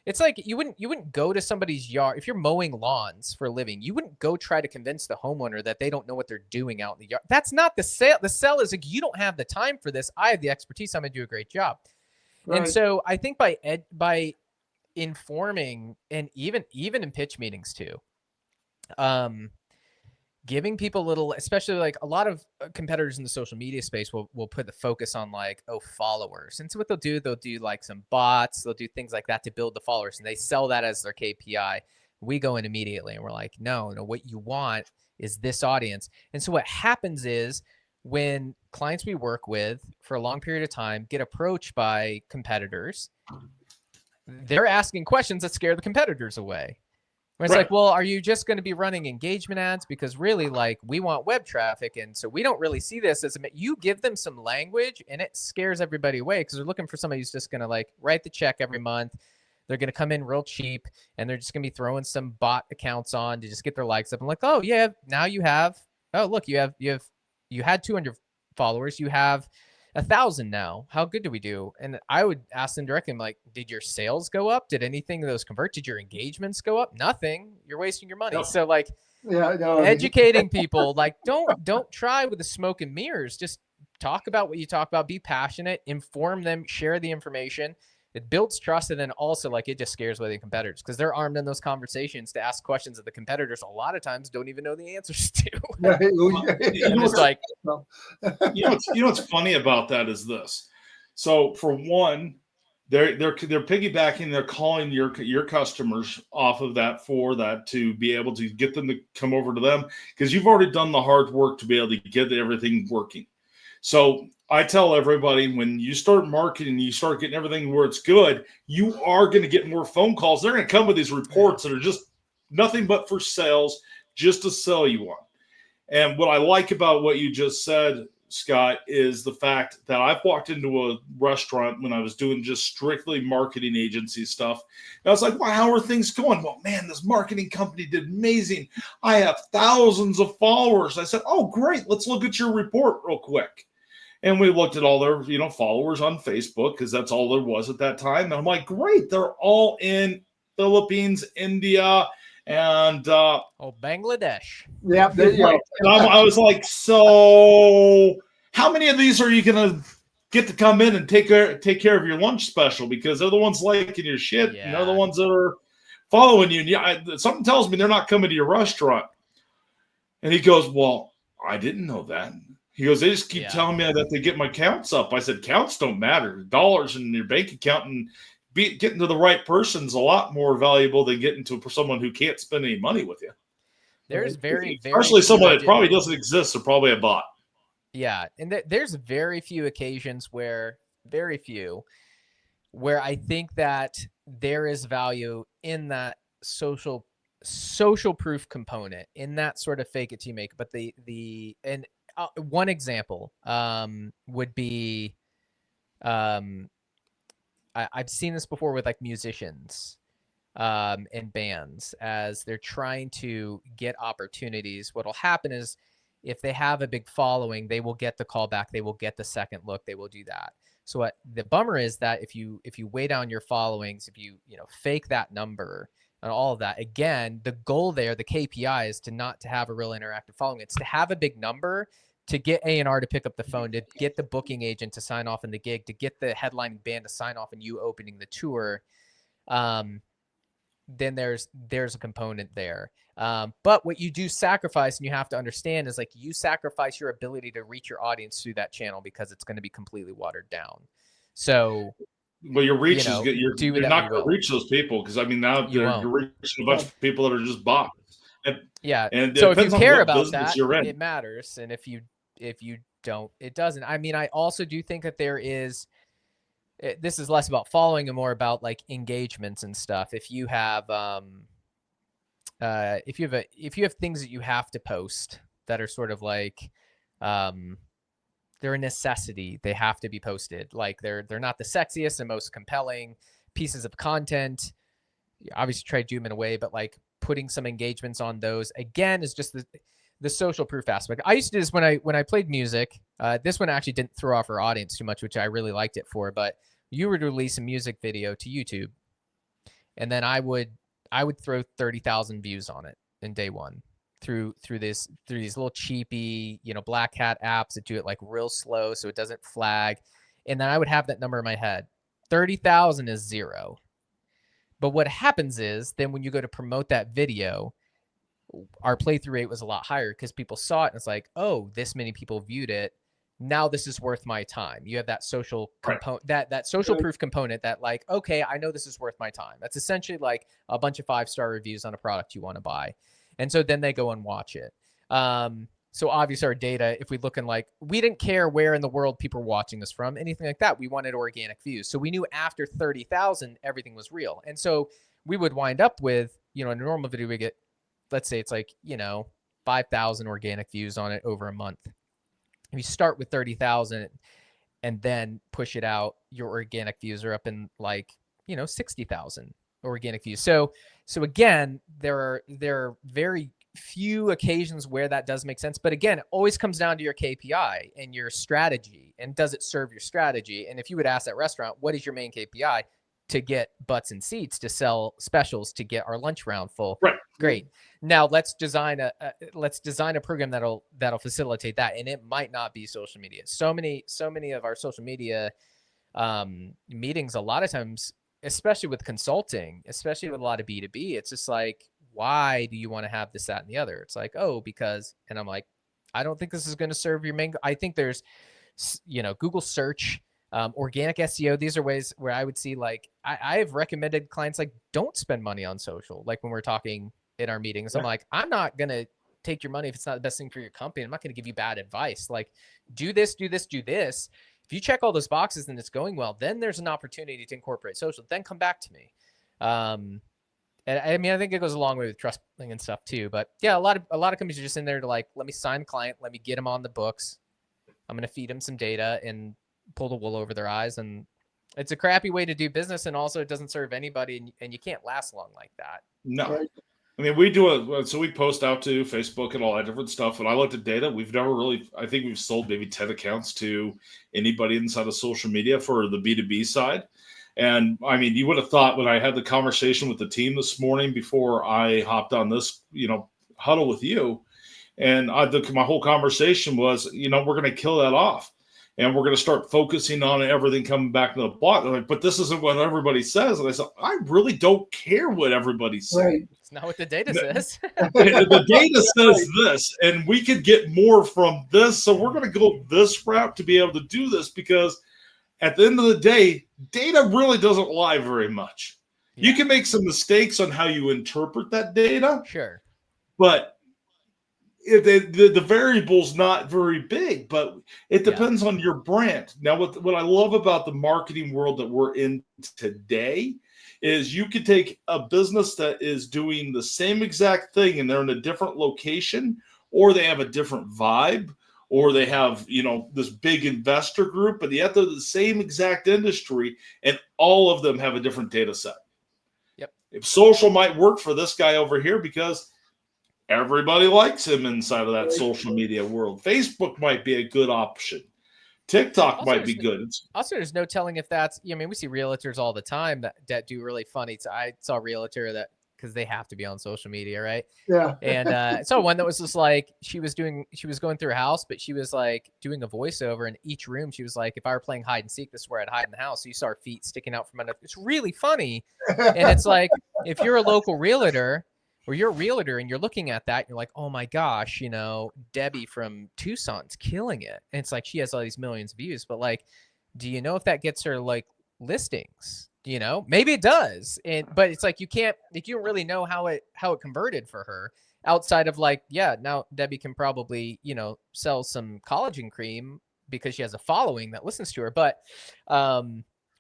It's like you wouldn't go to somebody's yard. If you're mowing lawns for a living, you wouldn't go try to convince the homeowner that they don't know what they're doing out in the yard. That's not the sale. The sell is like, you don't have the time for this. I have the expertise. I'm going to do a great job. Right. And so I think by informing, and even in pitch meetings too, giving people a little, especially like a lot of competitors in the social media space will put the focus on like, followers. And so what they'll do like some bots, they'll do things like that to build the followers, and they sell that as their KPI. We go in immediately and we're like, no, what you want is this audience. And so what happens is, when clients we work with for a long period of time get approached by competitors, they're asking questions that scare the competitors away. It's like, well, are you just going to be running engagement ads? Because really, like, we want web traffic. And so we don't really see this as you give them some language and it scares everybody away, because they're looking for somebody who's just going to like write the check every month. They're going to come in real cheap and they're just going to be throwing some bot accounts on to just get their likes up. I'm like, oh yeah, now you have, look, you had 200 followers. You have 1,000 now. How good do we do? And I would ask them directly, I'm like, did your sales go up? Did anything of those convert? Did your engagements go up? Nothing. You're wasting your money. Nope. So like, educating people, like, don't try with the smoke and mirrors. Just talk about what you talk about. Be passionate. Inform them. Share the information. It builds trust, and then also, like, it just scares away the competitors, because they're armed in those conversations to ask questions that the competitors a lot of times don't even know the answers to. What's funny about that is this. So for one, they're piggybacking. They're calling your customers off of that for that, to be able to get them to come over to them, because you've already done the hard work to be able to get everything working. So I tell everybody, when you start marketing, you start getting everything where it's good, you are going to get more phone calls. They're going to come with these reports that are just nothing but for sales, just to sell you on. And what I like about what you just said, Scott, is the fact that I've walked into a restaurant when I was doing just strictly marketing agency stuff. And I was like, wow, how are things going? Well, man, this marketing company did amazing. I have thousands of followers. I said, oh, great. Let's look at your report real quick. And we looked at all their, followers on Facebook, because that's all there was at that time. And I'm like, great. They're all in Philippines, India, and Bangladesh. Yeah, there you go. And I was like, so how many of these are you gonna get to come in and take care of your lunch special? Because they're the ones liking your shit, and they're the ones that are following you. And something tells me they're not coming to your restaurant. And he goes, well, I didn't know that. He goes, they just keep telling me that they get my counts up. I said, counts don't matter. Dollars in your bank account and getting to the right person is a lot more valuable than getting to someone who can't spend any money with you. There's very especially someone that probably doesn't exist or probably a bot. Yeah, and there's very few occasions where I think that there is value in that social proof component, in that sort of fake it till you make it. But one example would be I've seen this before with like musicians and bands as they're trying to get opportunities. What'll happen is if they have a big following, they will get the call back, they will get the second look, they will do that. So what the bummer is that if you weigh down your followings, if you fake that number and all of that, again, the goal there, the KPI is to have a real interactive following. It's to have a big number, to get A&R to pick up the phone, to get the booking agent to sign off on the gig, to get the headlining band to sign off on you opening the tour. Then there's a component there. But what you do sacrifice, and you have to understand, is like you sacrifice your ability to reach your audience through that channel because it's going to be completely watered down. So, well, your reach is good. You're not going to reach those people because now you're reaching a bunch of people that are just bots. And so if you care about that, it matters, and if you don't, it doesn't. I also do think that there is. This is less about following and more about like engagements and stuff. If you have if you have things that you have to post that are sort of like they're a necessity, they have to be posted. Like they're not the sexiest and most compelling pieces of content. You obviously try to do them in a way, but like putting some engagements on those again is just the social proof aspect. I used to do this when I played music. This one actually didn't throw off our audience too much, which I really liked it for. But you would release a music video to YouTube, and then I would throw 30,000 views on it in day one through these little cheapy black hat apps that do it like real slow so it doesn't flag, and then I would have that number in my head. 30,000 is zero. But what happens is then when you go to promote that video, our playthrough rate was a lot higher because people saw it and it's like, oh, this many people viewed it. Now this is worth my time. You have that social component, that social proof component that like, okay, I know this is worth my time. That's essentially like a bunch of 5-star reviews on a product you want to buy. And so then they go and watch it. So obviously our data, if we look in like, we didn't care where in the world people were watching this from, anything like that. We wanted organic views. So we knew after 30,000, everything was real. And so we would wind up with, in a normal video, we get, let's say it's like, 5,000 organic views on it over a month. If you start with 30,000 and then push it out, your organic views are up in like, 60,000 organic views. So again, there are very few occasions where that does make sense. But again, it always comes down to your KPI and your strategy, and does it serve your strategy? And if you would ask that restaurant, what is your main KPI? To get butts and seats, to sell specials, to get our lunch round full. Right. Great. Now let's design a program that'll facilitate that. And it might not be social media. So many of our social media meetings, a lot of times, especially with consulting, especially with a lot of B2B, it's just like, why do you want to have this, that, and the other? It's like, oh, because, and I'm like, I don't think this is going to serve your main. I think there's, Google search, organic SEO. These are ways where I would see, like, I have recommended clients, like, don't spend money on social. Like when we're talking in our meetings, I'm like, I'm not going to take your money if it's not the best thing for your company. I'm not going to give you bad advice. Like, do this, do this, do this. If you check all those boxes and it's going well, then there's an opportunity to incorporate social. Then come back to me. And I mean, I think it goes a long way with trust and stuff too. But yeah, a lot of companies are just in there to like, let me sign a client, let me get them on the books, I'm going to feed them some data and pull the wool over their eyes. And it's a crappy way to do business. And also it doesn't serve anybody, and you can't last long like that. No. Right. I mean, so we post out to Facebook and all that different stuff. And I looked at data. We've never really, I think we've sold maybe 10 accounts to anybody inside of social media for the B2B side. And I mean, you would have thought when I had the conversation with the team this morning before I hopped on this, huddle with you, and my whole conversation was, we're going to kill that off. And we're going to start focusing on everything coming back to the bottom. Like, but this isn't what everybody says. And I said, I really don't care what everybody says. Right. It's not what the data says. The data says this, and we could get more from this. So we're going to go this route to be able to do this, because at the end of the day, data really doesn't lie very much. Yeah. You can make some mistakes on how you interpret that data. Sure. But the variable's not very big, but it depends on your brand. Now, what I love about the marketing world that we're in today is you could take a business that is doing the same exact thing and they're in a different location, or they have a different vibe, or they have, this big investor group, but yet they're the same exact industry, and all of them have a different data set. Yep. If social might work for this guy over here because everybody likes him inside of that social media world. Facebook might be a good option. TikTok also, might be good. Also, there's no telling if that's, we see realtors all the time that do really funny. I saw a realtor that, because they have to be on social media, right? Yeah. And I saw one that was just like, she was going through a house, but she was like doing a voiceover in each room. She was like, if I were playing hide and seek, this is where I'd hide in the house. So you saw her feet sticking out from under. It's really funny. And it's like, if you're a local realtor, or you're a realtor and you're looking at that, you're like, oh my gosh, Debbie from Tucson's killing it. And it's like, she has all these millions of views, but like, do you know if that gets her like listings? Maybe it does. But it's like, you don't really know how it converted for her outside of like, now Debbie can probably, sell some collagen cream because she has a following that listens to her. But,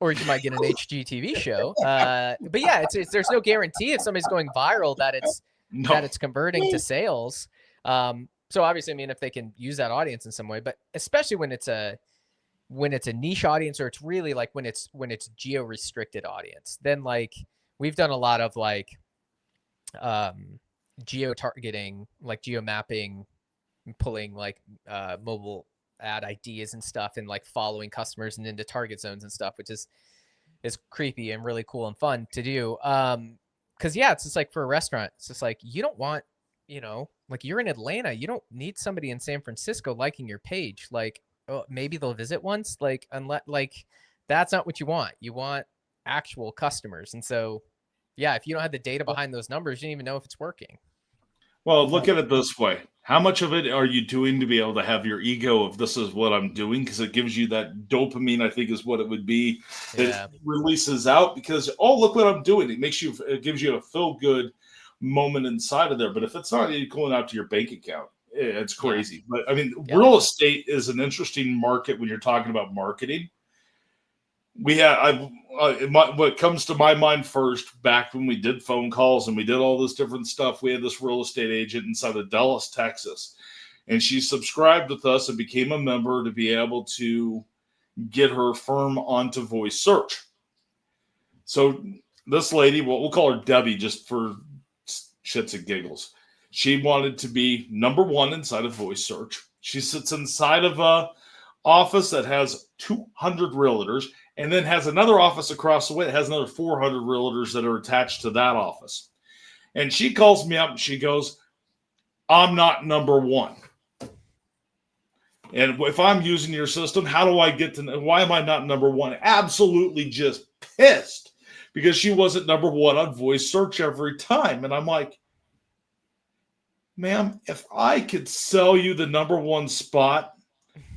or you might get an HGTV show. But yeah, there's no guarantee if somebody's going viral that it's converting to sales. So obviously, if they can use that audience in some way, but especially when it's a niche audience, or it's really like when it's geo-restricted audience, then like we've done a lot of like geo-targeting, like geo-mapping, pulling like mobile ad ideas and stuff, and like following customers and into target zones and stuff, which is creepy and really cool and fun to do. Because it's just like for a restaurant, it's just like, you don't want, like you're in Atlanta, you don't need somebody in San Francisco liking your page. Like, maybe they'll visit once, like, unless like that's not what you want. You want actual customers. And so, if you don't have the data behind those numbers, you don't even know if it's working. Well, look at it this way. How much of it are you doing to be able to have your ego of this is what I'm doing? Because it gives you that dopamine, I think is what it would be, that releases out because, look what I'm doing. It gives you a feel good moment inside of there. But if it's not going out to your bank account, it's crazy. But real estate is an interesting market when you're talking about marketing. What comes to my mind first, back when we did phone calls and we did all this different stuff, we had this real estate agent inside of Dallas, Texas, and she subscribed with us and became a member to be able to get her firm onto voice search. So this lady, we'll call her Debbie just for shits and giggles. She wanted to be number one inside of voice search. She sits inside of a office that has 200 realtors, and then has another office across the way that has another 400 realtors that are attached to that office. And she calls me up and she goes, I'm not number one. And if I'm using your system, how do I get to know? Why am I not number one? Absolutely just pissed because she wasn't number one on voice search every time. And I'm like, ma'am, if I could sell you the number one spot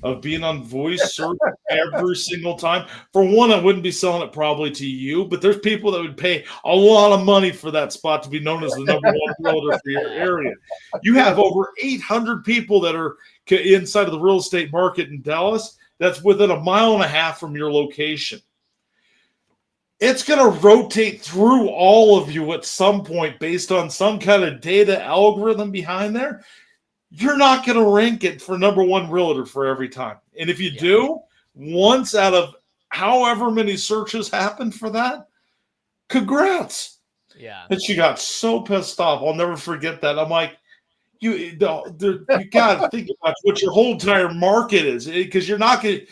of being on voice search every single time, for one, I wouldn't be selling it probably to you, but there's people that would pay a lot of money for that spot to be known as the number one realtor for your area. You have over 800 people that are inside of the real estate market in Dallas that's within 1.5 miles from your location. It's going to rotate through all of you at some point based on some kind of data algorithm behind there. you're not going to rank it for number one realtor for every time. And if you do, once out of however many searches happen for that, congrats. Yeah. And she got so pissed off. I'll never forget that. I'm like, you got to think about what your whole entire market is, because you're not going to.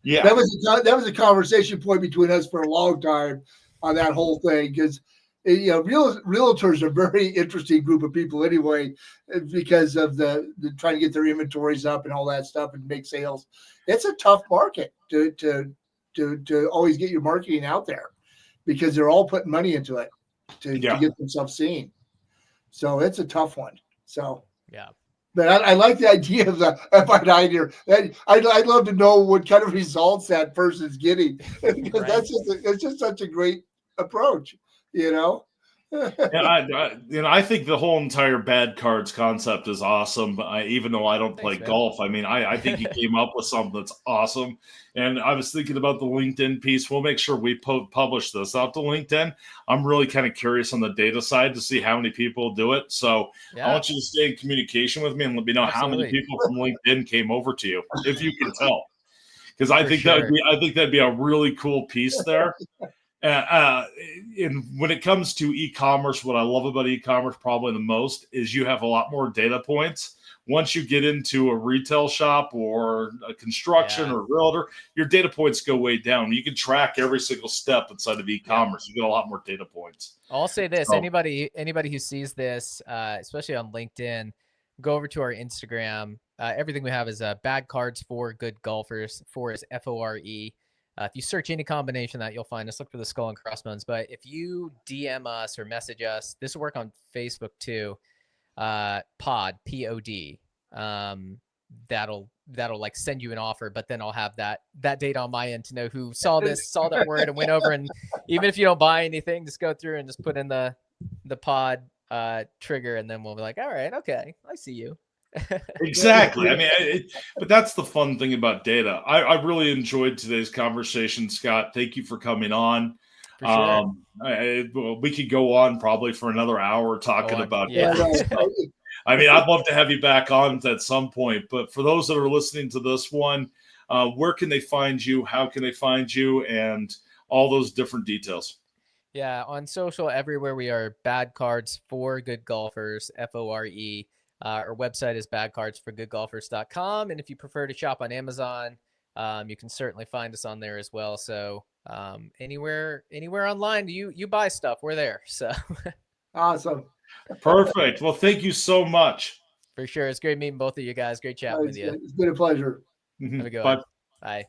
Yeah. That was a conversation point between us for a long time on that whole thing, because realtors are a very interesting group of people anyway, because of the trying to get their inventories up and all that stuff and make sales. It's a tough market to always get your marketing out there, because they're all putting money into it to get themselves seen. So it's a tough one. So but I like the idea of the idea. I'd love to know what kind of results that person's getting, because it's just such a great approach, I think the whole entire bad cards concept is awesome. Even though I don't play golf, I mean, I think you came up with something that's awesome. And I was thinking about the LinkedIn piece. We'll make sure we publish this out to LinkedIn. I'm really kind of curious on the data side to see how many people do it. So I want you to stay in communication with me and let me know how many people from LinkedIn came over to you, if you can tell. Because I think that'd be a really cool piece there. And when it comes to e-commerce, what I love about e-commerce probably the most is you have a lot more data points. Once you get into a retail shop or a construction or a realtor, your data points go way down. You can track every single step inside of e-commerce. You get a lot more data points. I'll say this: anybody who sees this, especially on LinkedIn, go over to our Instagram. Everything we have is bad cards for good golfers. For is FORE. If you search any combination that, you'll find us. Look for the skull and crossbones. But if you DM us or message us, this will work on Facebook too. Pod, POD. That'll like send you an offer, but then I'll have that data on my end to know who saw that word and went over. And even if you don't buy anything, just go through and just put in the pod trigger, and then we'll be like, all right, okay, I see you. Exactly. I mean, but that's the fun thing about data. I really enjoyed today's conversation, Scott. Thank you for coming on. For sure. We could go on probably for another hour talking about it. I mean, I'd love to have you back on at some point. But for those that are listening to this one, where can they find you? How can they find you? And all those different details. Yeah, on social, everywhere we are Bad Cards for Good Golfers, FORE. Our website is badcardsforgoodgolfers.com. And if you prefer to shop on Amazon, you can certainly find us on there as well. So anywhere online you buy stuff, we're there. So awesome. Perfect. Well, thank you so much. For sure. It's great meeting both of you guys. Great chatting with you. It's been a pleasure. Have a good one. Bye.